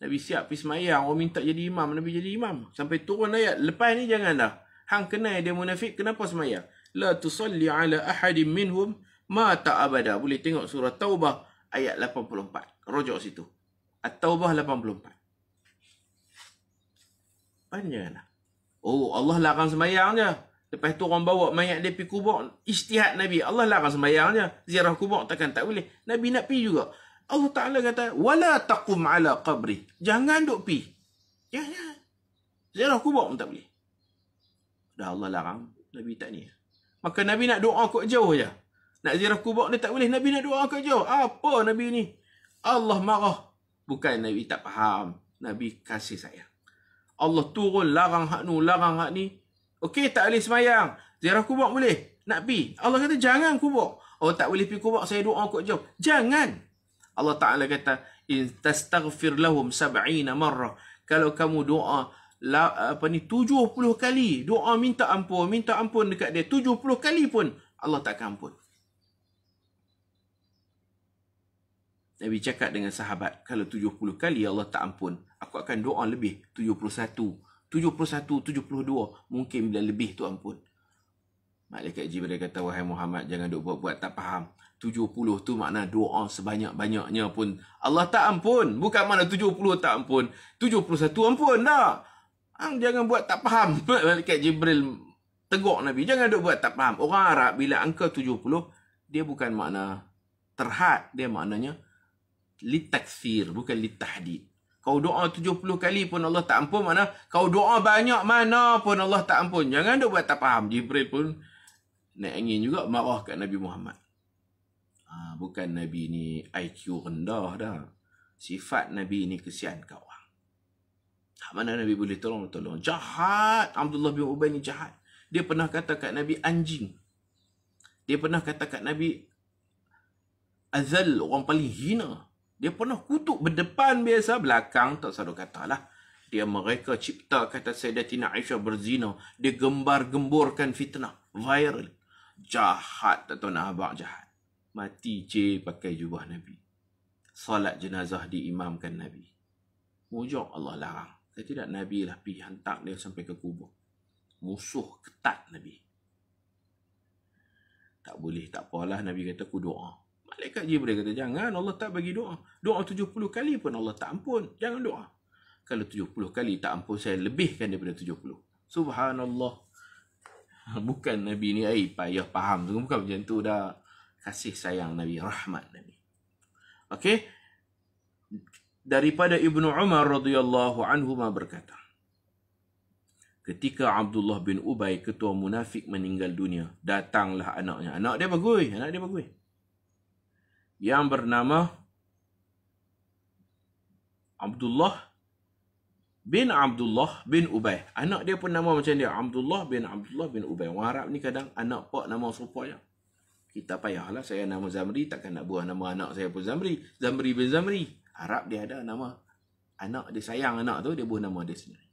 Nabi siap pergi semayang. Orang minta jadi imam, Nabi jadi imam. Sampai turun ayat. Lepas ni jangan dah. Hang kenal dia munafik, kenapa semayang? La tusalli ala ahadim minhum mata abada. Boleh tengok surah Taubah ayat 84. Rojok situ. At-Taubah 84. Panjang lah. Allah larang semayang je. Lepas tu orang bawa mayat dia pergi kubur. Ijtihad Nabi. Allah larang sembahyang je. Ziarah kubur takkan tak boleh. Nabi nak pergi juga. Allah Ta'ala kata, wala taqum ala qabri. Jangan duk pergi. Jangan. Ziarah kubur pun tak boleh. Dah Allah larang. Nabi tak ni. Maka Nabi nak doa kat jauh je. Nak ziarah kubur dia tak boleh. Nabi nak doa kat jauh. Apa Nabi ni? Allah marah. Bukan Nabi tak faham. Nabi kasih sayang. Allah turun larang hak nu, larang hak ni. Okey, tak boleh semayang. Ziarah kubur boleh. Nak pi. Allah kata jangan kubur. Oh tak boleh pi kubur, saya doa kot jauh. Jangan. Allah Ta'ala kata, in tastaghfir lahum 70 marrah. Kalau kamu doa 70 kali, doa minta ampun dekat dia 70 kali pun Allah tak akan ampun. Nabi cakap dengan sahabat, kalau 70 kali Allah tak ampun, aku akan doa lebih 71, 72, mungkin bila lebih tu ampun. Malaikat Jibril kata, wahai Muhammad, jangan duk buat-buat tak faham. 70 tu makna doa sebanyak-banyaknya pun Allah tak ampun. Bukan makna 70 tak ampun, 71 ampun dah. Jangan buat tak faham. Malaikat Jibril tegur Nabi, jangan duk buat tak faham. Orang Arab bila angka 70, dia bukan makna terhad, dia maknanya litakthir, bukan litahdid. Kau doa 70 kali pun Allah tak ampun, mana kau doa banyak mana pun Allah tak ampun. Jangan duk buat tak faham. Jibril pun naik angin juga, marah kat Nabi Muhammad. Bukan Nabi ni IQ rendah dah. Sifat Nabi ni kesian kat orang. Mana Nabi boleh tolong? Jahat. Abdullah bin Ubay ni jahat. Dia pernah kata kat Nabi anjing. Dia pernah kata kat Nabi azal, orang paling hina. Dia pernah kutuk berdepan biasa, belakang tak selalu katalah. Dia mereka cipta kata Sayyidatina Aisyah berzina. Dia gembar-gemburkan fitnah. Viral. Jahat, tak tahu nak abang jahat. Mati pakai jubah Nabi. Salat jenazah diimamkan Nabi. Mujur Allah larang. Saya tidak, Nabi lah pergi hantar dia sampai ke kubur. Musuh ketat Nabi. Tak boleh, tak apalah. Nabi kata aku doa. Malaikat Jibril kata jangan, Allah tak bagi doa. Doa 70 kali pun Allah tak ampun. Jangan doa. Kalau 70 kali tak ampun, saya lebihkan daripada 70. Subhanallah. Bukan Nabi ni payah faham. Bukan macam tu dah. Kasih sayang Nabi, rahmat Nabi. Okey. Daripada Ibnu Umar radhiyallahu anhu berkata, ketika Abdullah bin Ubay, ketua munafik, meninggal dunia, datanglah anaknya. Anak dia bagus. Yang bernama Abdullah bin Ubay. Anak dia pun nama macam dia, Abdullah bin Ubay. Orang Arab ni kadang anak pak nama serupa je. Kita payahlah, saya nama Zamri, takkan nak buah nama anak saya pun Zamri. Zamri bin Zamri. Arab dia ada nama anak dia, sayang anak tu, dia buah nama dia sendiri.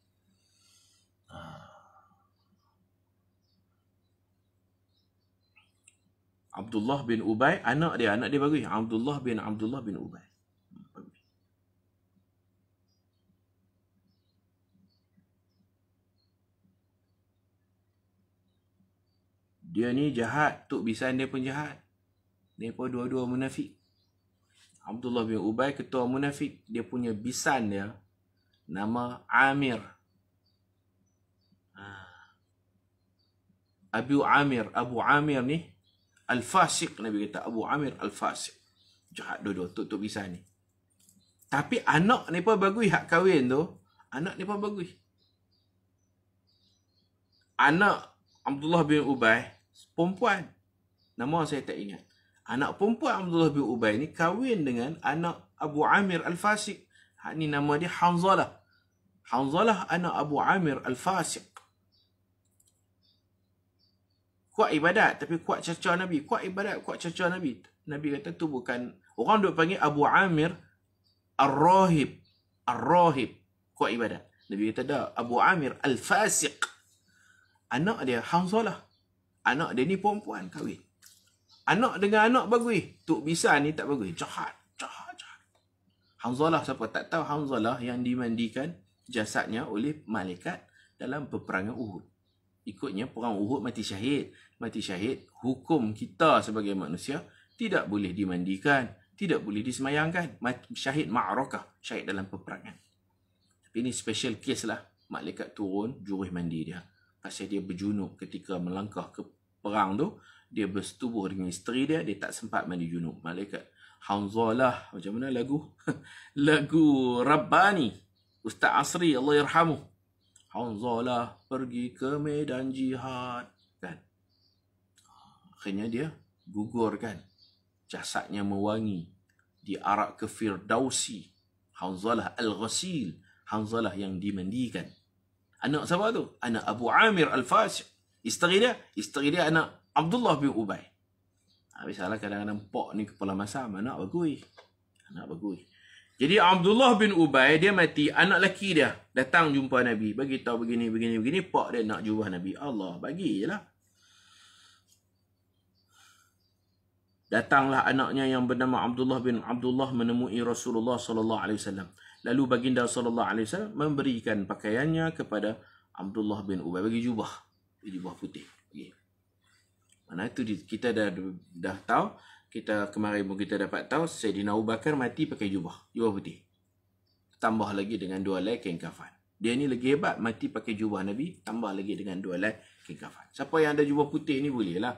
Abdullah bin Ubay, anak dia bagus. Abdullah bin Ubay. Dia ni jahat, Tok Bisan dia pun jahat. Dia pun dua-dua munafik. Abdullah bin Ubay ketua munafik, dia punya bisan dia nama Amir. Abu Amir ni Al-Fasiq, Nabi kata Abu Amir Al-Fasiq. Jahat dua-dua, Tok Bisan ni. Tapi anak ni pun bagus, hak kahwin tu. Anak ni pun bagus. Anak Abdullah bin Ubay, perempuan. Nama saya tak ingat. Anak perempuan Abdullah bin Ubay ni kahwin dengan anak Abu Amir Al-Fasiq. Hak ni nama dia Hanzalah. Hanzalah anak Abu Amir Al-Fasiq. Kuat ibadat tapi kuat cerca Nabi. Kuat ibadat, kuat cerca Nabi. Nabi kata tu bukan, orang duk panggil Abu Amir Ar-Rahib. Ar-Rahib. Kuat ibadat. Nabi kata dah, Abu Amir Al-Fasiq. Anak dia Hanzalah. Anak dia ni perempuan kahwin. Anak dengan anak bagus. Tok Bisan ni tak bagus. Jahat. Hanzalah, siapa tak tahu Hanzalah yang dimandikan jasadnya oleh malaikat dalam peperangan Uhud. Ikutnya perang Uhud mati syahid. Mati syahid, hukum kita sebagai manusia tidak boleh dimandikan, tidak boleh disemayangkan. Syahid ma'rakah, syahid dalam peperangan. Tapi ini special case lah. Malaikat turun, jurus mandi dia. Pasal dia berjunub ketika melangkah ke perang tu, dia bersetubuh dengan isteri dia, dia tak sempat mandi junub. Malaikat Hanzalah, macam mana lagu? Lagu Rabbani, Ustaz Asri, Allah yarhamuh. Hanzalah pergi ke medan jihad, kan? Akhirnya dia gugur, kan? Jasadnya mewangi, diarak ke Firdausi. Hanzalah Al-Ghasil, Hanzalah yang dimandikan. Anak siapa tu? Anak Abu Amir Al-Fasiq. Isteri dia anak Abdullah bin Ubay. Biasalah kadang-kadang pok ni kepala masam, anak bagui. Jadi Abdullah bin Ubay dia mati, anak lelaki dia datang jumpa Nabi, bagi tahu begini, pok dia nak jubah Nabi. Allah bagi je lah. Datanglah anaknya yang bernama Abdullah bin Abdullah menemui Rasulullah sallallahu alaihi wasallam. Lalu baginda sallallahu alaihi wasallam memberikan pakaiannya kepada Abdullah bin Ubay, bagi jubah putih. Mana itu kita dah tahu, kita kemarin pun kita dapat tahu Sayyidina Abu Bakar mati pakai jubah putih. Tambah lagi dengan 2 helai kain kafan. Dia ni lagi hebat, mati pakai jubah Nabi, tambah lagi dengan 2 helai kain kafan. Siapa yang ada jubah putih ni boleh lah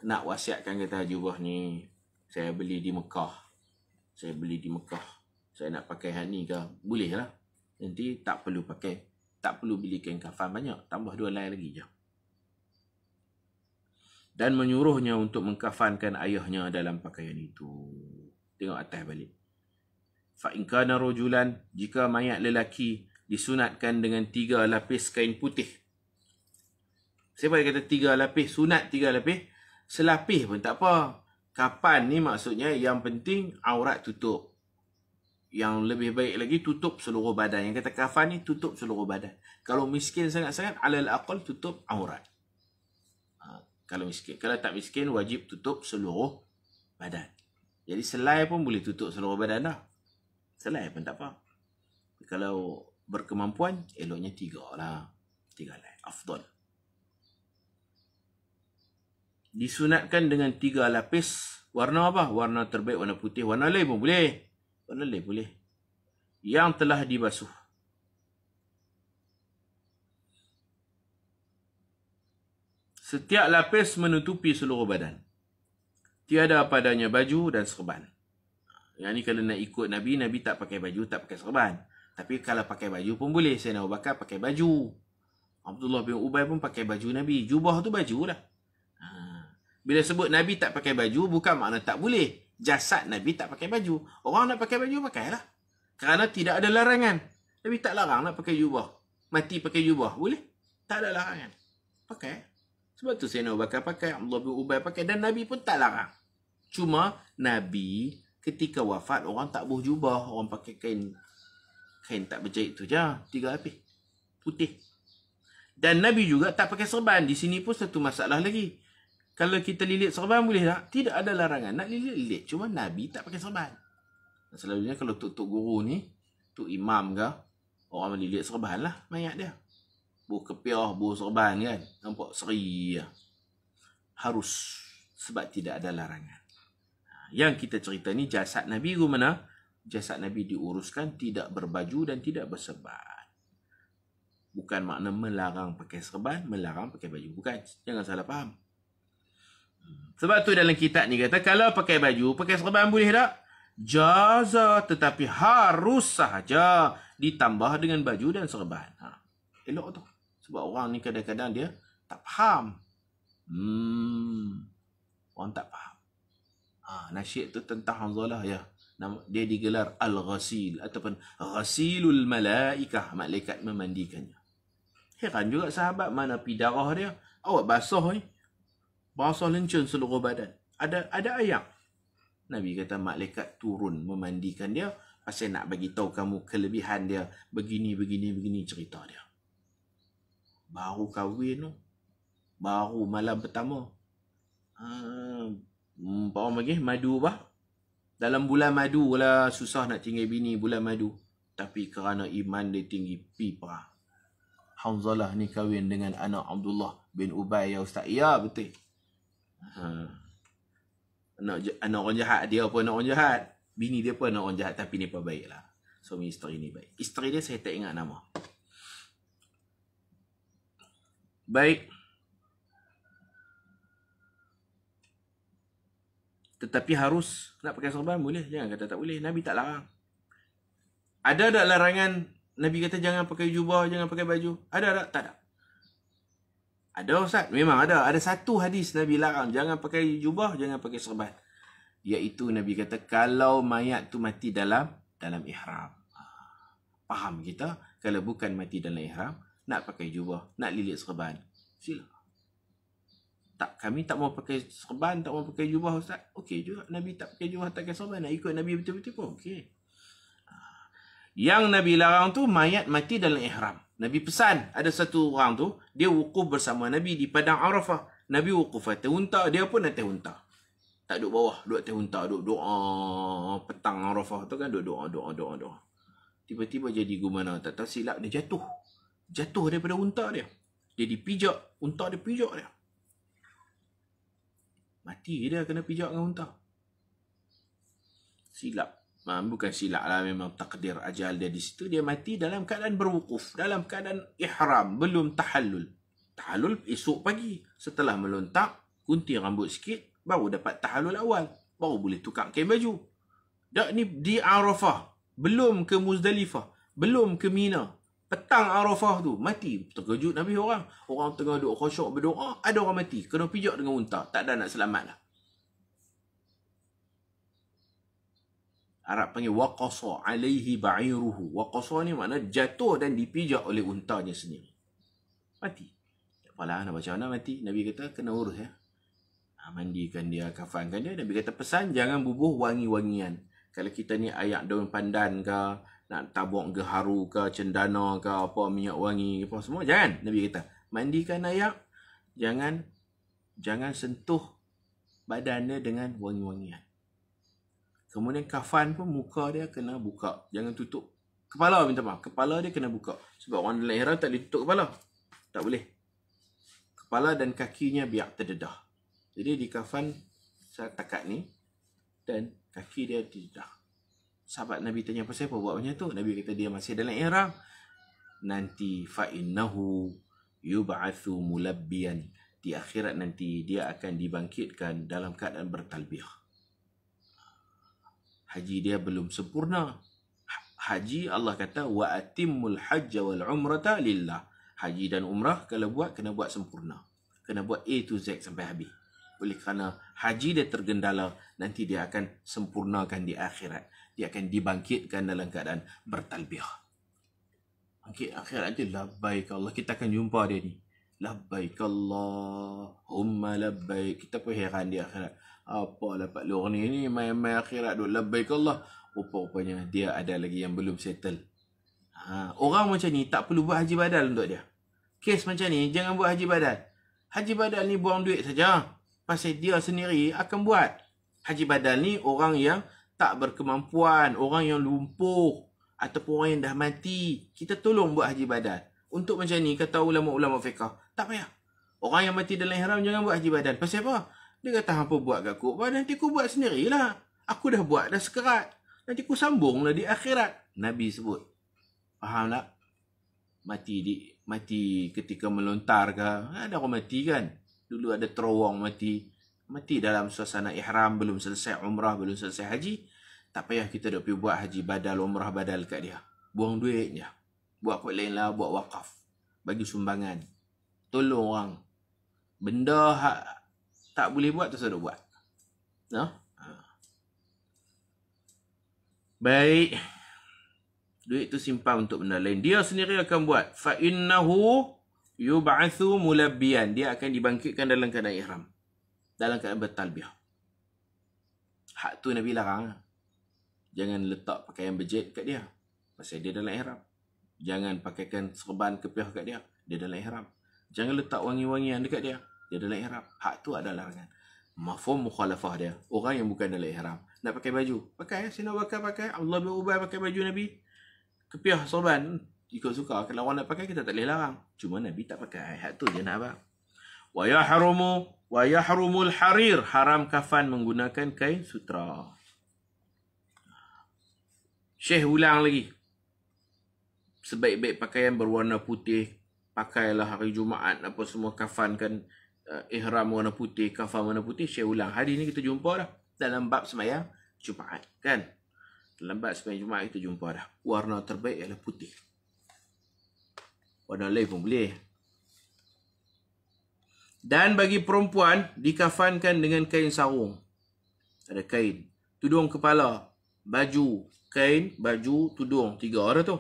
nak wasiatkan, kata jubah ni saya beli di Mekah. Saya nak pakai hal ni ke? Boleh lah. Nanti tak perlu beli kain kafan banyak, tambah 2 helai lagi je. Dan menyuruhnya untuk mengkafankan ayahnya dalam pakaian itu. Tengok atas balik. Fa in kana rajulan, jika mayat lelaki disunatkan dengan 3 lapis kain putih. Siapa yang kata 3 lapis? Sunat 3 lapis. Selapis pun tak apa. Kapan ni maksudnya yang penting aurat tutup. Yang lebih baik lagi tutup seluruh badan. Yang kata kafan ni tutup seluruh badan. Kalau miskin sangat-sangat, alal aqal tutup aurat. Kalau miskin. Kalau tak miskin, wajib tutup seluruh badan. Jadi selai pun boleh tutup seluruh badan dah. Selai pun tak apa. Kalau berkemampuan, eloknya 3 lah. 3 helai. Afdal. Disunatkan dengan 3 lapis. Warna apa? Warna terbaik, warna putih. Warna lain pun boleh. Yang telah dibasuh. Setiap lapis menutupi seluruh badan. Tiada padanya baju dan serban. Yang ni kalau nak ikut Nabi, Nabi tak pakai baju, tak pakai serban. Tapi kalau pakai baju pun boleh. Sayyidina Abu Bakar pakai baju. Abdullah bin Ubay pun pakai baju Nabi. Jubah tu baju lah. Bila sebut Nabi tak pakai baju, bukan makna tak boleh. Jasad Nabi tak pakai baju. Orang nak pakai baju, pakailah. Kerana tidak ada larangan. Nabi tak larang nak pakai jubah. Mati pakai jubah. Boleh? Tak ada larangan. Pakai. Sebab tu Sayyidina Abu Bakar pakai, Abdullah bin Ubay pakai, dan Nabi pun tak larang. Cuma Nabi ketika wafat, orang tak buh jubah. Orang pakai kain tak berjahit tu je. 3 lapis. Putih. Dan Nabi juga tak pakai serban. Di sini pun satu masalah lagi. Kalau kita lilit serban boleh tak? Tidak ada larangan. Nak lilit. Cuma Nabi tak pakai serban. Selalunya kalau tok guru ni, tok imam ke, orang lilit serban lah mayat dia. Buh kepiah, buh serban kan. Nampak seri lah. Harus. Sebab tidak ada larangan. Yang kita cerita ni jasad Nabi ke mana? Jasad Nabi diuruskan tidak berbaju dan tidak berserban. Bukan makna melarang pakai serban, melarang pakai baju. Bukan. Jangan salah faham. Sebab tu dalam kitab ni kata, kalau pakai baju, pakai serban boleh tak? Jaza, tetapi harus sahaja ditambah dengan baju dan serban. Elok tu. Sebab orang ni kadang-kadang dia tak faham. Orang tak faham. Nasyid tu tentang Hanzalah ya. Dia digelar Al-Ghasil ataupun Ghasilul Malaikah, malaikat memandikannya. Heran juga sahabat, mana pi darah dia. Awak basah ni. Basah lencun seluruh badan. Ada ayat. Nabi kata malaikat turun memandikan dia pasal nak bagi tahu kamu kelebihan dia. Begini cerita dia. Baru kahwin tu. Baru malam pertama. Apa lagi? Madu bah. Dalam bulan madu lah susah nak tinggal bini bulan madu. Tapi kerana iman dia tinggi, pipa. Hanzalah ni kahwin dengan anak Abdullah bin Ubay ya Ustaz. Ya betul. Anak orang jahat, dia pun anak orang jahat. Bini dia pun anak orang jahat, tapi ni pun baik lah. Suami isteri ni baik. Isteri dia saya tak ingat nama. Baik. Tetapi harus nak pakai serban boleh. Jangan kata tak boleh. Nabi tak larang. Ada tak larangan Nabi kata jangan pakai jubah, jangan pakai baju? Ada tak? Tak ada. Ada Ustaz? Memang ada. Ada satu hadis Nabi larang. Jangan pakai jubah, jangan pakai serban. Iaitu Nabi kata kalau mayat tu mati dalam ihram. Faham kita? Kalau bukan mati dalam ihram, nak pakai jubah, nak lilit serban, sila. Tak, kami tak mau pakai serban, tak mau pakai jubah Ustaz. Okey juga, Nabi tak pakai jubah, tak pakai serban, nak ikut Nabi betul-betul pun okey. Yang Nabi larang tu mayat mati dalam ihram. Nabi pesan, ada satu orang tu, dia wukuf bersama Nabi di padang Arafah. Nabi wukuf atas unta, dia pun atas unta. Tak duduk bawah, duduk atas unta, duduk doa petang Arafah tu kan, duduk doa. Tiba-tiba jadi gimana, tak tahu silap dia jatuh. Jatuh daripada unta dia. Dia dipijak, unta dia pijak dia. Mati dia kena pijak dengan unta. Silap. Bukan silap lah, memang takdir ajal dia di situ. Dia mati dalam keadaan berwukuf, dalam keadaan ihram, belum tahallul. Tahallul esok pagi. Setelah melontak, gunting rambut sikit, baru dapat tahallul awal. Baru boleh tukar kain baju. Dak ni di Arafah, belum ke Muzdalifah, belum ke Mina. Petang Arafah tu, mati. Terkejut Nabi orang. Orang tengah duduk khusyuk berdoa, ada orang mati. Kena pijak dengan unta. Tak ada nak selamat lah. Arab panggil waqasa alaihi ba'iruhu. Waqasa ni makna jatuh dan dipijak oleh untanya sendiri. Mati. Tak apalah nak baca mana mati. Nabi kata kena urus ya. Mandikan dia, kafankan dia. Nabi kata pesan jangan bubuh wangi-wangian. Kalau kita ni ayak daun pandan ke, nak tabuk geharu ke, cendana ke, apa minyak wangi apa semua, jangan. Nabi kata mandikan ayak, jangan sentuh badan dia dengan wangi-wangian. Kemudian kafan pun muka dia kena buka. Jangan tutup. Kepala minta maaf. Kepala dia kena buka. Sebab orang dalam ihram tak boleh tutup kepala. Tak boleh. Kepala dan kakinya biar terdedah. Jadi di kafan takat ni. Dan kaki dia terdedah. Sahabat Nabi tanya pasal apa buat macam tu. Nabi kata dia masih dalam ihram. Nanti fa'innahu yub'athu mulabbiyan. Di akhirat nanti dia akan dibangkitkan dalam keadaan bertalbiyah. Haji dia belum sempurna. Haji Allah kata wa atimmul hajja wal umrata lillah. Haji dan umrah kalau buat kena buat sempurna. Kena buat A to Z sampai habis. Oleh kerana haji dia tergendala, nanti dia akan sempurnakan di akhirat. Dia akan dibangkitkan dalam keadaan bertalbiyah. Bangkit akhirat nanti labbaik Allah. Kita akan jumpa dia ni. Labbaik Allahumma labbaik. Kita pun heran di akhirat. Apa dapat lu orang ni main-main akhirat duk labbaik Allah. Rupa-rupanya dia ada lagi yang belum settle. Orang macam ni tak perlu buat haji badal untuk dia. Kes macam ni jangan buat haji badal. Haji badal ni buang duit saja. Pasal dia sendiri akan buat. Haji badal ni orang yang tak berkemampuan, orang yang lumpuh ataupun orang yang dah mati. Kita tolong buat haji badal. Untuk macam ni kata ulama-ulama fiqh, tak payah. Orang yang mati dalam ihram jangan buat haji badal. Pasal apa? Dia kata, hampa buat kat aku. Nanti aku buat sendirilah. Aku dah buat, dah sekerat. Nanti aku sambunglah di akhirat. Nabi sebut. Faham tak? Mati ketika melontar ke. Ada orang mati kan? Dulu ada terowong mati. Mati dalam suasana ihram. Belum selesai umrah, belum selesai haji. Tak payah kita dah pergi buat haji badal, umrah badal kat dia. Buang duit je. Buat apa lain lah, buat wakaf. Bagi sumbangan. Tolong orang. Benda tak boleh buat, terus ada buat. No? Baik. Duit tu simpan untuk benda lain. Dia sendiri akan buat. فَإِنَّهُ يُبْعَثُ مُلَبِّيًا. Dia akan dibangkitkan dalam keadaan ihram. Dalam keadaan bertalbiyah. Hak tu Nabi larang. Jangan letak pakaian berjet kat dia. Pasal dia dalam ihram. Jangan pakaikan serban kepiah kat dia. Dia dalam ihram. Jangan letak wangi-wangian dekat dia. Dia dalam ihram. Hak tu ada larangan. Mafhum mukhalafah dia. Orang yang bukan dalam ihram. Nak pakai baju. Pakai. Sina pakai. Allah berubah pakai baju Nabi. Kepiah sorban. Ikut suka. Kalau orang nak pakai, kita tak boleh larang. Cuma Nabi tak pakai. Hak tu je nak abang. Wa yahrumul harir. Haram kafan menggunakan kain sutra. Syekh ulang lagi. Sebaik-baik pakaian berwarna putih. Pakailah hari Jumaat. Apa semua kafan kan. Ihram warna putih, kafan warna putih. Syekh ulang. Hari ni kita jumpa dah dalam bab sembahyang Jumaat kan. Dalam bab sembahyang Jumaat kita jumpa dah. Warna terbaik ialah putih. Warna lain pun boleh. Dan bagi perempuan dikafankan dengan kain sarung. Ada kain, tudung kepala, baju, kain, baju, tudung. 3 dah tu.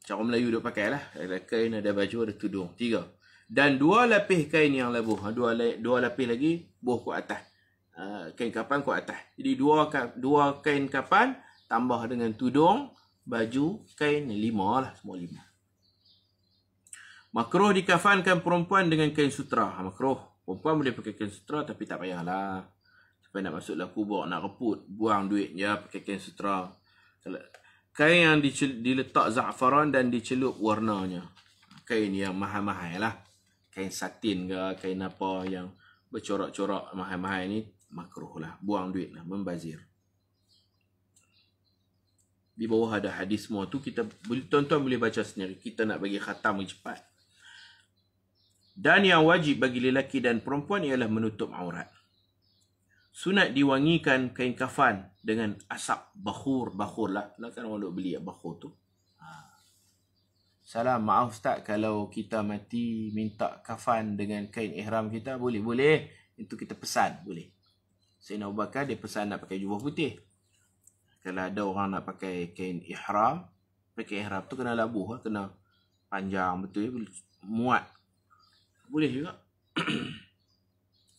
Cara Melayu dia pakai lah. Ada kain, ada baju, ada tudung. 3. Dan 2 lapis kain yang labuh. 2 lapis lagi buh ke atas. Kain kafan ke atas. Jadi 2 kain kafan tambah dengan tudung, baju, kain 5 lah, semua 5. Makruh dikafankan perempuan dengan kain sutra. Makruh. Perempuan boleh pakai kain sutra tapi tak payahlah. Sampai nak masuk dalam kubur, nak reput, buang duit je pakai kain sutra. Kain yang diletak za'faran dan dicelup warnanya. Kain yang mahal-mahal lah. Kain satin ke, kain apa yang bercorak-corak mahal-mahal ni, makruh lah. Buang duit lah, membazir. Di bawah ada hadis semua tu, tuan-tuan boleh baca sendiri. Kita nak bagi khatam cepat. Dan yang wajib bagi lelaki dan perempuan ialah menutup aurat. Sunat diwangikan kain kafan dengan asap bakhur. Bakhur lah. Kan orang duk beli bakhur tu. Salam, maaf Ustaz, kalau kita mati minta kafan dengan kain ihram kita, boleh? Boleh. Itu kita pesan, boleh. Sayyidina Abu Bakar dia pesan nak pakai jubah putih. Kalau ada orang nak pakai kain ihram, pakai ihram tu kena labuh, kena panjang betul, muat. Boleh juga.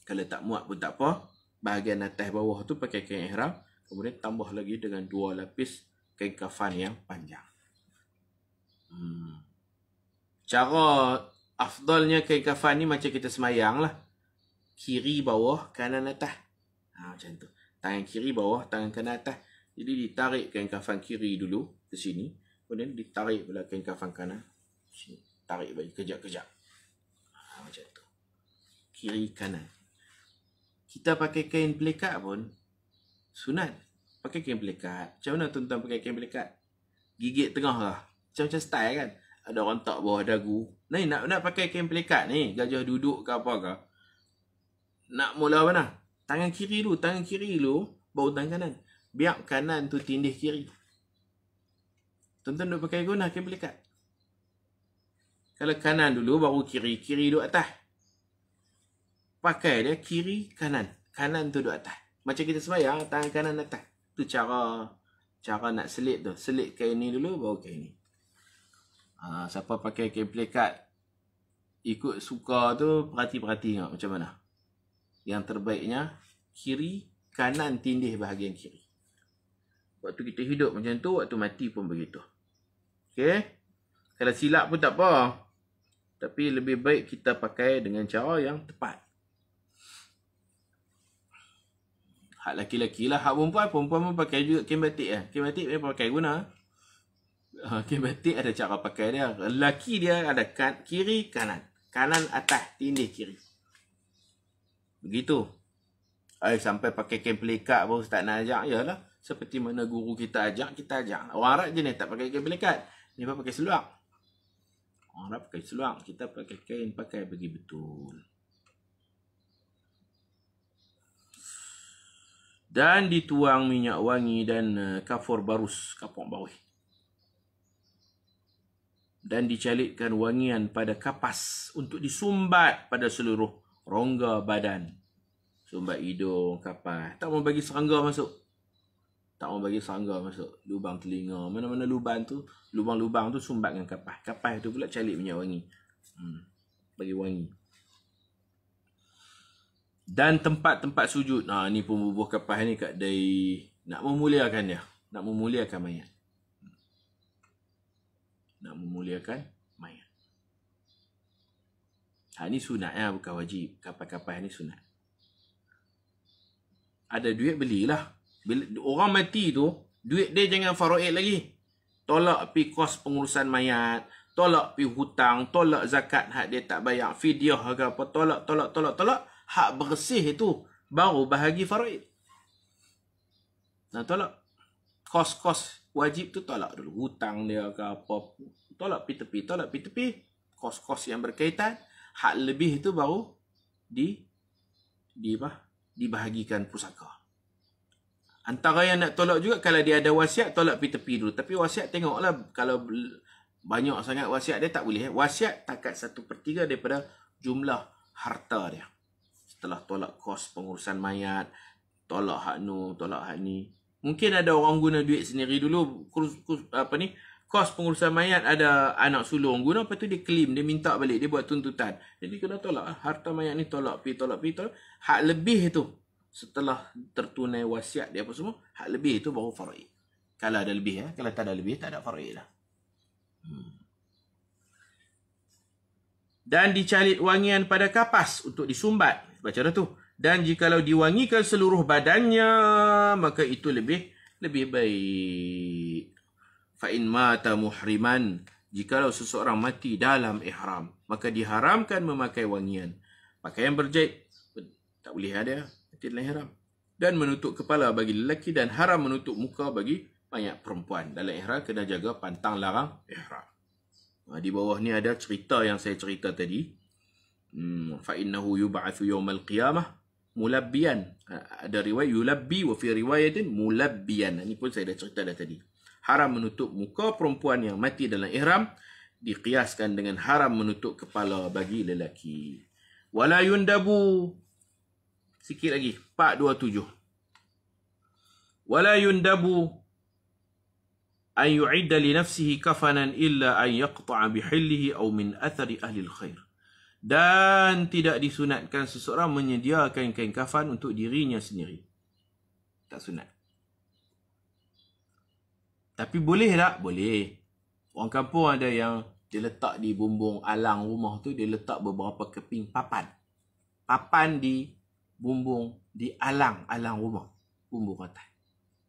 Kalau tak muat pun tak apa. Bahagian atas bawah tu pakai kain ihram, kemudian tambah lagi dengan 2 lapis kain kafan yang panjang. Cara afdalnya kain kafan ni macam kita semayang lah. Kiri bawah, kanan atas. Macam tu. Tangan kiri bawah, tangan kanan atas. Jadi ditarik kain kafan kiri dulu ke sini, kemudian ditarik pula kain kafan kanan. Sini. Tarik bagi kejap-kejap. Macam tu. Kiri kanan. Kita pakai kain pelikat pun sunat. Pakai kain pelikat. Macam mana tuan-tuan pakai kain pelikat? Gigit tengah lah. Macam-macam style kan. Ada orang tak bawah dagu. Ni nak pakai kain pelikat ni. Gajah duduk ke apa ke. Nak mula mana? Tangan kiri dulu. Tangan kiri dulu. Baru tangan kanan. Biar kanan tu tindih kiri. Tuan-tuan duk pakai guna kain pelikat. Kalau kanan dulu baru kiri. Kiri duduk atas. Pakai dia kiri kanan. Kanan tu duduk atas. Macam kita sembahyang, tangan kanan atas. Tu cara nak selit tu. Selit kain ni dulu baru kain ni. Siapa pakai kain pelikat ikut suka tu, perhati-perhati tengok macam mana. Yang terbaiknya kiri kanan tindih bahagian kiri. Waktu kita hidup macam tu, waktu mati pun begitu. Okey. Kalau silap pun tak apa. Tapi lebih baik kita pakai dengan cara yang tepat. Hak laki-laki lah. Hak perempuan pun pakai juga kain batik lah. Kain batik dia pakai guna. Kain batik ada cara pakai dia. Lelaki dia ada kiri kanan. Kanan atas tindih kiri. Begitu. Sampai pakai kain pelikat baru Ustaz nak ajak. Yalah. Seperti mana guru kita ajak, kita ajak. Orang Arab je ni tak pakai kain pelikat. Ni pun pakai seluar. Orang Arab pakai seluar. Kita pakai kain pakai bagi betul. Dan dituang minyak wangi dan kafur barus, kapur bawih. Dan dicalitkan wangian pada kapas untuk disumbat pada seluruh rongga badan. Sumbat hidung, kapas. Tak mau bagi serangga masuk. Tak mau bagi serangga masuk. Lubang telinga. Mana-mana lubang tu, lubang-lubang tu sumbat dengan kapas. Kapas tu pula calit minyak wangi. Bagi wangi. Dan tempat-tempat sujud. Ni pembubuh kapas ni kat dari nak memuliakan dia. Nak memuliakan mayat. Nak memuliakan mayat. Ni sunat ya, bukan wajib. Kapas-kapas ni sunat. Ada duit belilah. Bila orang mati tu, duit dia jangan faraid lagi. Tolak pi kos pengurusan mayat. Tolak pi hutang. Tolak zakat hak dia tak bayar. Fidyah ke apa. Tolak. Hak bersih itu baru bahagi faraid. Tolak. Kos-kos wajib tu tolak dulu. Hutang dia ke apa. Tolak pi tepi. Kos-kos yang berkaitan. Hak lebih itu baru dibahagikan pusaka. Antara yang nak tolak juga, kalau dia ada wasiat, tolak pi tepi dulu. Tapi wasiat tengoklah, kalau banyak sangat wasiat dia tak boleh. Wasiat takat 1/3 daripada jumlah harta dia. Setelah tolak kos pengurusan mayat, tolak hak nu, tolak hak ni. Mungkin ada orang guna duit sendiri dulu, kos pengurusan mayat ada anak sulung guna, lepas tu dia claim, dia minta balik, dia buat tuntutan. Jadi kena tolak harta mayat ni, tolak pi. Hak lebih tu setelah tertunai wasiat dia apa semua, hak lebih itu baru faraid. Kalau ada lebih kalau tak ada lebih tak ada faraid lah. Dan dicalit wangian pada kapas untuk disumbat. Baca dah tu. Dan jikalau diwangikan seluruh badannya, maka itu lebih baik. Fa in mata muhriman, jikalau seseorang mati dalam ihram, maka diharamkan memakai wangian. Pakaian berjahit tak boleh ada mati dalam ihram. Dan menutup kepala bagi lelaki, dan haram menutup muka bagi mayat perempuan. Dalam ihram kena jaga pantang larang ihram. Di bawah ni ada cerita yang saya cerita tadi. Fa innahu yub'atsu yaumal qiyamah mulabbiyan. Ada riwayat yulabbi, wa fi riwayatin mulabbiyan. Ini pun saya dah cerita dah tadi. Haram menutup muka perempuan yang mati dalam ihram dikiaskan dengan haram menutup kepala bagi lelaki. Wala yundabu, sikit lagi 427. Wala yundabu an yu'idda li nafsihi kafanan illa an yaqta'a bihillihi aw min athari ahli al-khair. Dan tidak disunatkan seseorang menyediakan kain kafan untuk dirinya sendiri. Tak sunat. Tapi boleh tak? Boleh. Orang kampung ada yang dia letak di bumbung alang rumah tu, dia letak beberapa keping papan. Papan di bumbung, di alang rumah. Bumbung atas.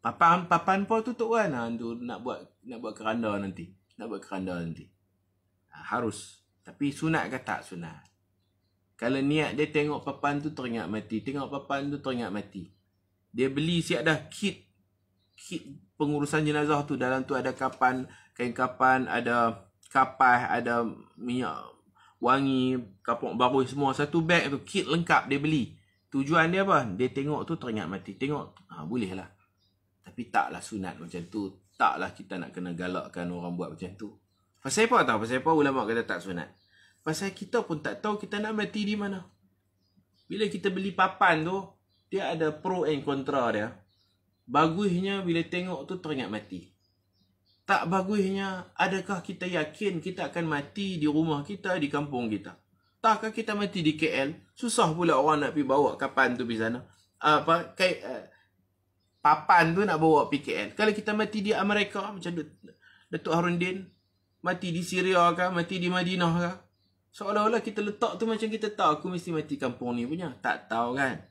Papan pun tutup kan? Nak buat keranda nanti. Harus. Tapi sunat ke tak? Sunat. Kalau niat dia tengok papan tu teringat mati. Dia beli siap dah kit pengurusan jenazah tu. Dalam tu ada kain kapan, ada kapas, ada minyak wangi, kapok baru semua. Satu beg tu, kit lengkap dia beli. Tujuan dia apa? Dia tengok tu teringat mati. Boleh lah. Tapi taklah sunat macam tu. Taklah kita nak kena galakkan orang buat macam tu. Pasal apa tahu? Pasal apa ulama kata tak sunat? Pasal kita pun tak tahu kita nak mati di mana. Bila kita beli papan tu, dia ada pro and kontra dia. Bagusnya bila tengok tu teringat mati. Tak bagusnya, adakah kita yakin kita akan mati di rumah kita, di kampung kita? Takkah kita mati di KL? Susah pula orang nak pergi bawa kapan tu pergi sana. Papan tu nak bawa pergi KL. Kalau kita mati di Amerika, macam Datuk Harundin, mati di Syria kah, mati di Madinah kah? Seolah-olah kita letak tu macam kita tahu aku mesti mati kampung ni punya. Tak tahu kan?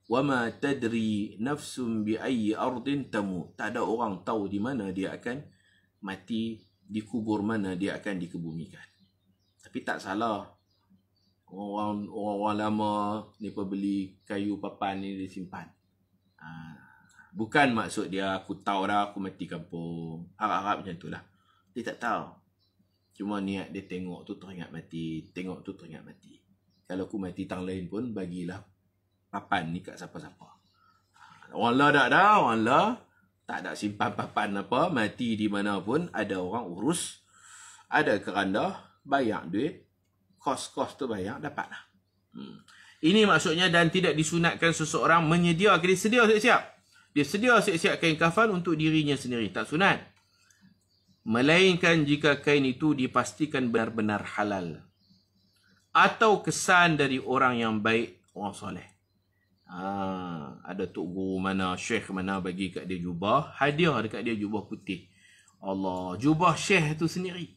وَمَا تَدْرِي نَفْسٌ بِأَيِّ أَرْضٍ تَمُوتُ. Tak ada orang tahu di mana dia akan mati, di kubur mana dia akan dikebumikan. Tapi tak salah. Orang lama ni beli kayu papan ni dia simpan. Bukan maksud dia aku tahu dah aku mati kampung. Harap-harap macam tu lah. Dia tak tahu. Cuma niat dia tengok tu teringat mati. Kalau aku mati tang lain pun bagilah papan ni kat siapa-siapa. Orang lah tak ada. Orang lah tak ada simpan papan apa. Mati di mana pun ada orang urus. Ada keranda. Bayar duit. Kos-kos tu bayar. Dapat lah. Ini maksudnya dan tidak disunatkan seseorang menyediakan. Dia sedia siap-siap. Dia sedia siap-siap kain kafan untuk dirinya sendiri. Tak sunat. Melainkan jika kain itu dipastikan benar-benar halal. Atau kesan dari orang yang baik. Orang soleh. Ada tok guru mana, syekh mana bagi kat dia jubah, hadiah dekat dia jubah putih. Allah, jubah syekh tu sendiri.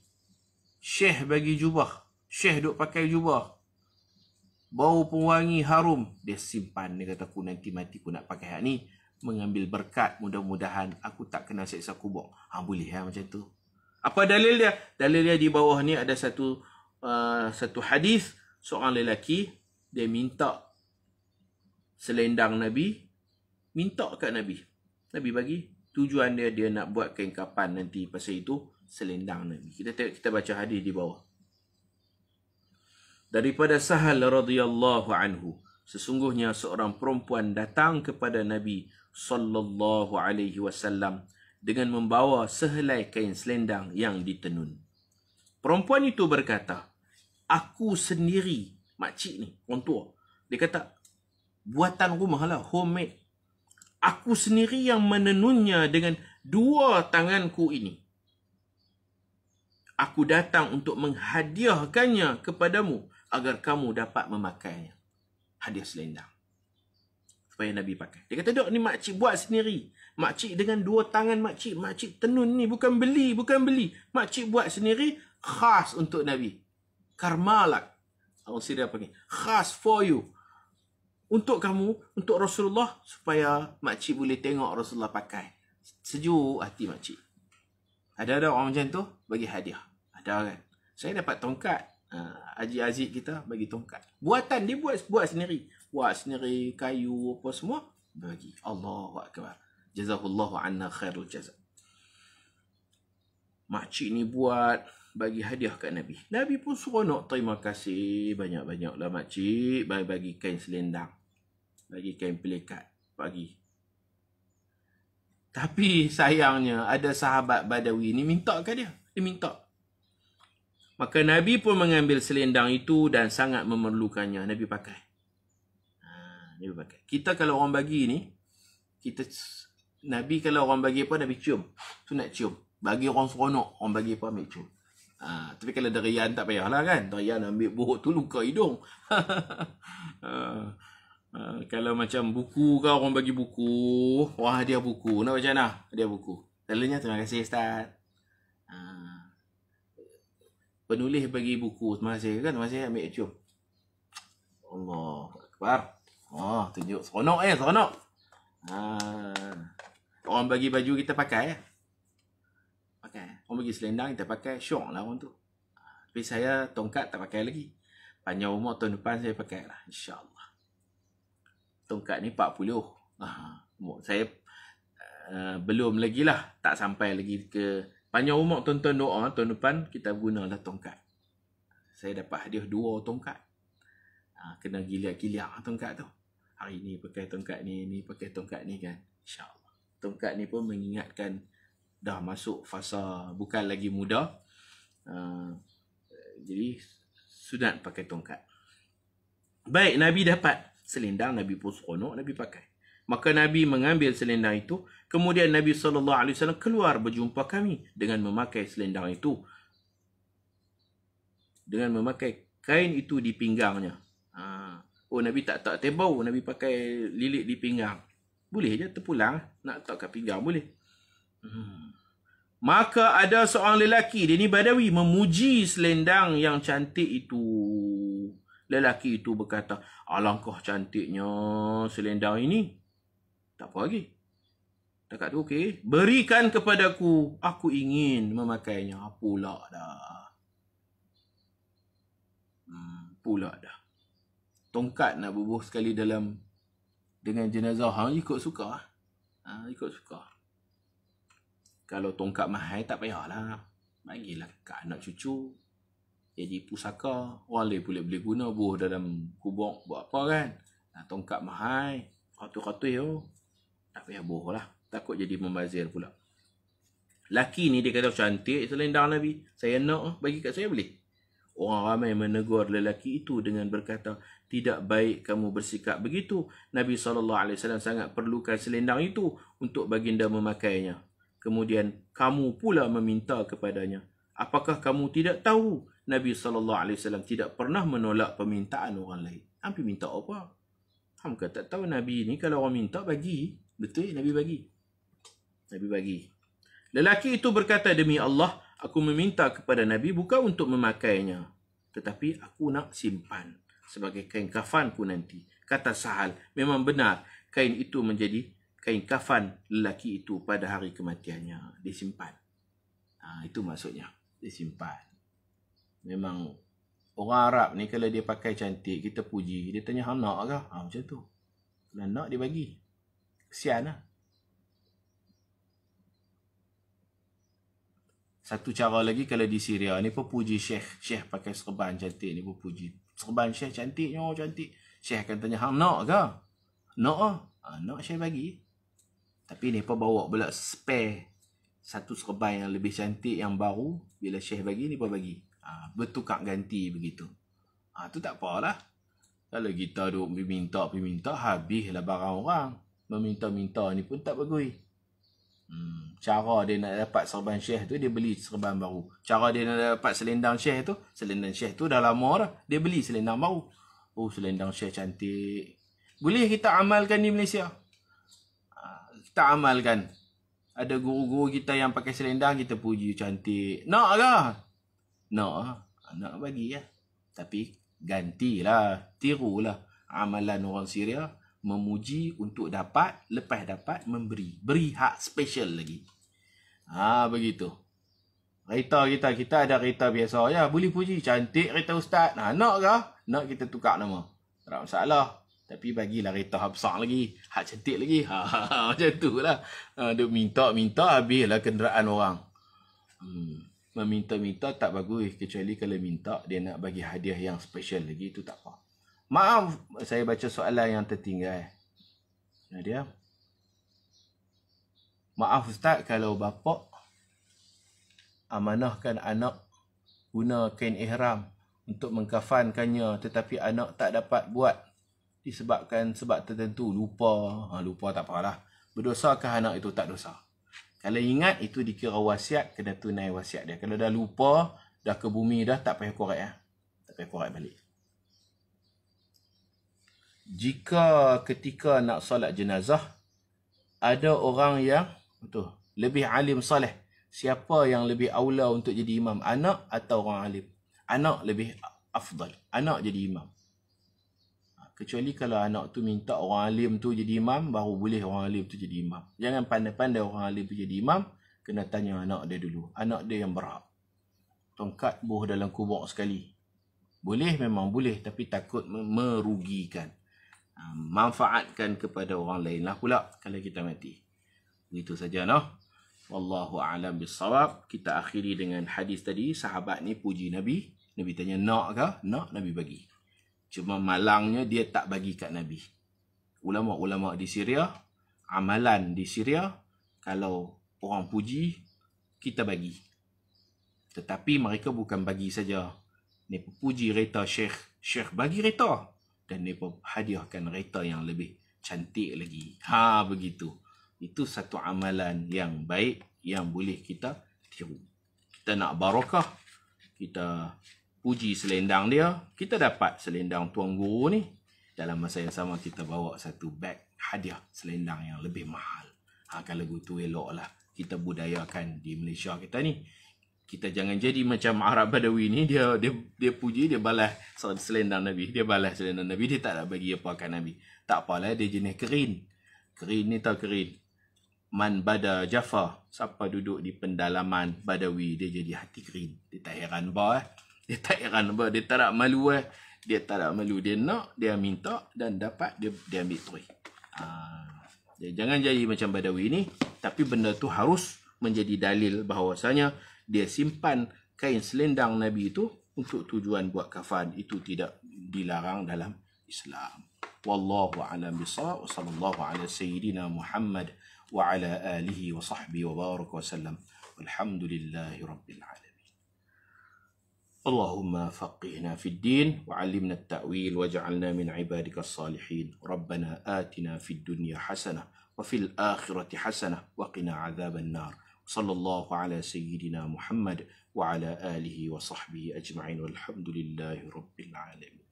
Syekh bagi jubah. Syekh duk pakai jubah. Bau pun wangi, harum. Dia simpan, dia kata aku nanti mati aku nak pakai hak ni. Mengambil berkat, mudah-mudahan aku tak kena seksa kubur. Boleh lah macam tu. Apa dalil dia? Dalil dia di bawah ni ada satu hadis. Seorang lelaki, dia minta selendang Nabi, minta kat Nabi. Nabi bagi. Tujuan dia nak buat kain kapan nanti. Pasal itu selendang Nabi. Kita baca hadis di bawah. Daripada Sahal radhiyallahu anhu, sesungguhnya seorang perempuan datang kepada Nabi sallallahu alaihi wasallam dengan membawa sehelai kain selendang yang ditenun. Perempuan itu berkata, aku sendiri, makcik ni, orang tua. Dia kata, buatan rumah lah, homemade. Aku sendiri yang menenunnya dengan dua tanganku ini. Aku datang untuk menghadiahkannya kepadamu agar kamu dapat memakainya. Hadiah selendang. Supaya Nabi pakai. Dia kata, dok, ni makcik buat sendiri. Makcik dengan dua tangan makcik tenun ni. Bukan beli. Makcik buat sendiri khas untuk Nabi. Karmalak. Orang Syria panggil. Khas for you. Untuk kamu, untuk Rasulullah, supaya makcik boleh tengok Rasulullah pakai. Sejuk hati makcik. Ada orang macam tu, bagi hadiah. Ada kan? Saya dapat tongkat. Haji Aziz kita bagi tongkat. Buatan dia buat sendiri. Buat sendiri, kayu, apa semua. Bagi. Allahu Akbar. Jazahullahu anna khairul jazak. Makcik ni buat, bagi hadiah kat Nabi. Nabi pun seronok. Terima kasih banyak-banyaklah makcik. Bagi kain selendang. Bagi kain pelikat. Bagi. Tapi sayangnya ada sahabat Badawi ni minta kat dia. Dia minta. Maka Nabi pun mengambil selendang itu dan sangat memerlukannya. Nabi pakai. Nabi pakai. Kita kalau orang bagi ni, Nabi kalau orang bagi apa, Nabi cium. Sunat cium. Bagi orang seronok, orang bagi apa, ambil cium. Tapi kalau derian tak payahlah kan. Derian ambil buruk tu luka hidung. Kalau macam buku ke, orang bagi buku, orang hadiah buku. Nak macam mana? Hadiah buku. Selalunya terima kasih Ustaz. Penulis bagi buku, terima kasih kan? Terima kasih, ambil cium. Allahu Akbar. Tunjuk seronok seronok. Orang bagi baju kita pakai. Orang bagi selendang kita pakai. Syok lah orang tu. Tapi saya tongkat tak pakai lagi. Panjang umur tahun depan saya pakai lah. InsyaAllah. Tongkat ni 40. Saya belum lagi lah. Tak sampai lagi ke panjang umur, tonton doa. Tahun depan kita gunalah tongkat. Saya dapat hadiah 2 tongkat. Kena giliak-giliak tongkat tu. Hari ni pakai tongkat ni pakai tongkat ni kan. InsyaAllah. Tongkat ni pun mengingatkan dah masuk fasa bukan lagi muda. Jadi sunat pakai tongkat. Baik, Nabi dapat selendang, Nabi pun seronok, Nabi pakai. Maka Nabi mengambil selendang itu, kemudian Nabi SAW keluar berjumpa kami dengan memakai selendang itu. Dengan memakai kain itu di pinggangnya. Nabi tak tebau, Nabi pakai lilit di pinggang. Boleh je terpulang, nak tak kat pinggang boleh. Maka ada seorang lelaki, dia ni Badawi, memuji selendang yang cantik itu. Lelaki itu berkata, alangkah cantiknya selendang ini. Tak apa lagi. Dekat tu okey. Berikan kepadaku, aku ingin memakainya. Pula dah. Pula dah. Tongkat nak bubuh sekali dengan jenazah. Ikut suka. Ikut suka. Kalau tongkat mahal tak payahlah. Bagilah kat anak cucu. Jadi pusaka. Orang lain boleh guna buah dalam kubur. Buat apa kan? Tongkat mahal. Ratus-ratus tu. Tak payah buah lah. Takut jadi membazir pula. Laki ni dia kata cantik selendang Nabi. Saya nak bagi kat saya boleh. Orang ramai menegur lelaki itu dengan berkata, tidak baik kamu bersikap begitu. Nabi SAW sangat perlukan selendang itu untuk baginda memakainya. Kemudian kamu pula meminta kepadanya. Apakah kamu tidak tahu Nabi SAW tidak pernah menolak permintaan orang lain? Hampir minta apa? Hamka tak tahu Nabi ni kalau orang minta bagi. Betul Nabi bagi. Nabi bagi. Lelaki itu berkata, demi Allah, aku meminta kepada Nabi bukan untuk memakainya, tetapi aku nak simpan sebagai kain kafanku nanti. Kata Sahal, memang benar kain itu menjadi kain kafan lelaki itu pada hari kematiannya. Disimpan. Itu maksudnya. Disimpan. Memang orang Arab ni kalau dia pakai cantik, kita puji. Dia tanya, hang nak ke? Macam tu. Kalau nak, dia bagi. Kesian lah. Satu cara lagi kalau di Syria ni pun puji Syekh. Syekh pakai serban cantik ni pun puji. Serban Syekh cantiknya, cantik. Syekh akan tanya, hang nak ke? Nak lah. Nak Syekh bagi. Tapi ni pun bawa pula spare. Satu serban yang lebih cantik, yang baru. Bila Syekh bagi, ni pun bagi. Bertukar ganti begitu. Tu tak apalah. Kalau kita duk minta, habislah barang orang. Meminta-minta ni pun tak bagus. Cara dia nak dapat serban Syekh tu, dia beli serban baru. Cara dia nak dapat selendang Syekh tu dah lama dah. Dia beli selendang baru. Oh, selendang Syekh cantik. Boleh kita amalkan di Malaysia. Kita amalkan. Ada guru-guru kita yang pakai selendang, kita puji cantik. Nak lah. Nak bagi ya. Tapi gantilah, tirulah amalan orang Syria, memuji untuk dapat, lepas dapat memberi. Beri hak special lagi. Begitu. Kereta kita ada kereta biasa ya, boleh puji cantik kereta ustaz. Nak ke? Nak, kita tukar nama. Tak ada masalah. Tapi bagilah kereta hak besar lagi, hak cantik lagi. Macam tu lah. Dia minta habislah kenderaan orang. Meminta-minta tak bagus, kecuali kalau minta dia nak bagi hadiah yang special lagi, itu tak apa. Maaf, saya baca soalan yang tertinggal. Dia, maaf ustaz, kalau bapa amanahkan anak guna kain ihram untuk mengkafankannya, tetapi anak tak dapat buat disebabkan sebab tertentu, lupa tak apalah. Berdosakah anak itu? Tak dosa. Kalau ingat, itu dikira wasiat, kena tunai wasiat dia. Kalau dah lupa, dah ke bumi dah, tak payah korek tak payah korek balik. Jika ketika nak solat jenazah, ada orang yang lebih alim soleh, siapa yang lebih aula untuk jadi imam? Anak atau orang alim? Anak lebih afdal. Anak jadi imam. Kecuali kalau anak tu minta orang alim tu jadi imam, baru boleh orang alim tu jadi imam. Jangan pandai-pandai orang alim tu jadi imam, kena tanya anak dia dulu. Anak dia yang berhak. Tongkat buh dalam kubur sekali. Boleh, memang boleh, tapi takut merugikan. Manfaatkan kepada orang lain lah pula kalau kita mati. Begitu saja noh. Wallahu a'lam bissawab. Kita akhiri dengan hadis tadi. Sahabat ni puji Nabi. Nabi tanya, nak ke? Nak, Nabi bagi. Cuma malangnya dia tak bagi kat Nabi. Ulama-ulama di Syria, amalan di Syria, kalau orang puji, kita bagi. Tetapi mereka bukan bagi saja. Mereka puji kereta Syekh bagi kereta. Dan mereka hadiahkan kereta yang lebih cantik lagi. Begitu. Itu satu amalan yang baik yang boleh kita tiru. Kita nak barakah, kita puji selendang dia, kita dapat selendang Tuan Guru ni. Dalam masa yang sama kita bawa satu beg hadiah selendang yang lebih mahal. Kalau begitu eloklah kita budayakan di Malaysia kita ni. Kita jangan jadi macam Arab Badawi ni, dia puji, dia balas selendang Nabi, dia balas selendang Nabi, dia tak nak bagi apa kat Nabi. Tak apalah, dia jenis kerin. Kerin ni tahu kerin. Man bada Jaffa, siapa duduk di pendalaman Badawi, dia jadi hati kerin. Dia tak heran apa. Dia tak heran apa, dia tak nak malu Dia tak nak malu, dia nak, dia minta dan dapat, dia ambil terus. Jangan jadi macam Badawi ni, tapi benda tu harus menjadi dalil bahawasanya dia simpan kain selendang Nabi itu untuk tujuan buat kafan. Itu tidak dilarang dalam Islam. Wallahu a'lam bissawab. Sallallahu ala sayyidina Muhammad wa ala alihi wa sahbihi wa baraka wa sallam. Walhamdulillahi rabbil alamin. Allahumma faqihna fid din wa 'allimna at-ta'wil waj'alna min 'ibadika as-salihin. Rabbana atina fid dunya hasanah wa fil akhirati hasanah wa qina 'adzaban nar. Sallallahu ala sayyidina Muhammad wa ala alihi wa sahbihi ajma'in walhamdulillahi rabbil alamin.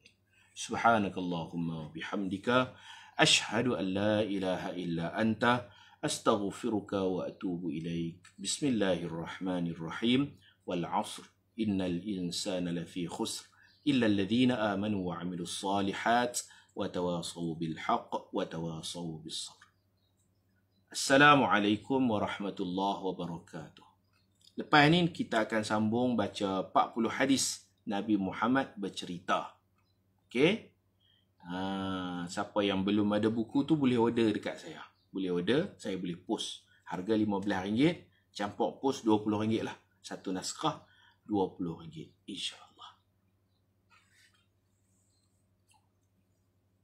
Subhanakallahumma wa bihamdika ashhadu an la ilaha illa anta astaghfiruka wa atubu ilaik. Bismillahirrahmanirrahim. Wal 'asr innal insana lafi khusr illa alladhina amanu wa 'amilus salihat wa tawasaw bil haqq wa tawasaw bis sabr. Assalamualaikum warahmatullahi wabarakatuh. Lepas ni kita akan sambung baca 40 hadis Nabi Muhammad bercerita. Okey? Siapa yang belum ada buku tu boleh order dekat saya. Boleh order, saya boleh post. Harga RM15, campur post RM20 lah. Satu naskah RM20, insya-Allah.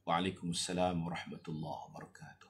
Waalaikumsalam warahmatullahi wabarakatuh.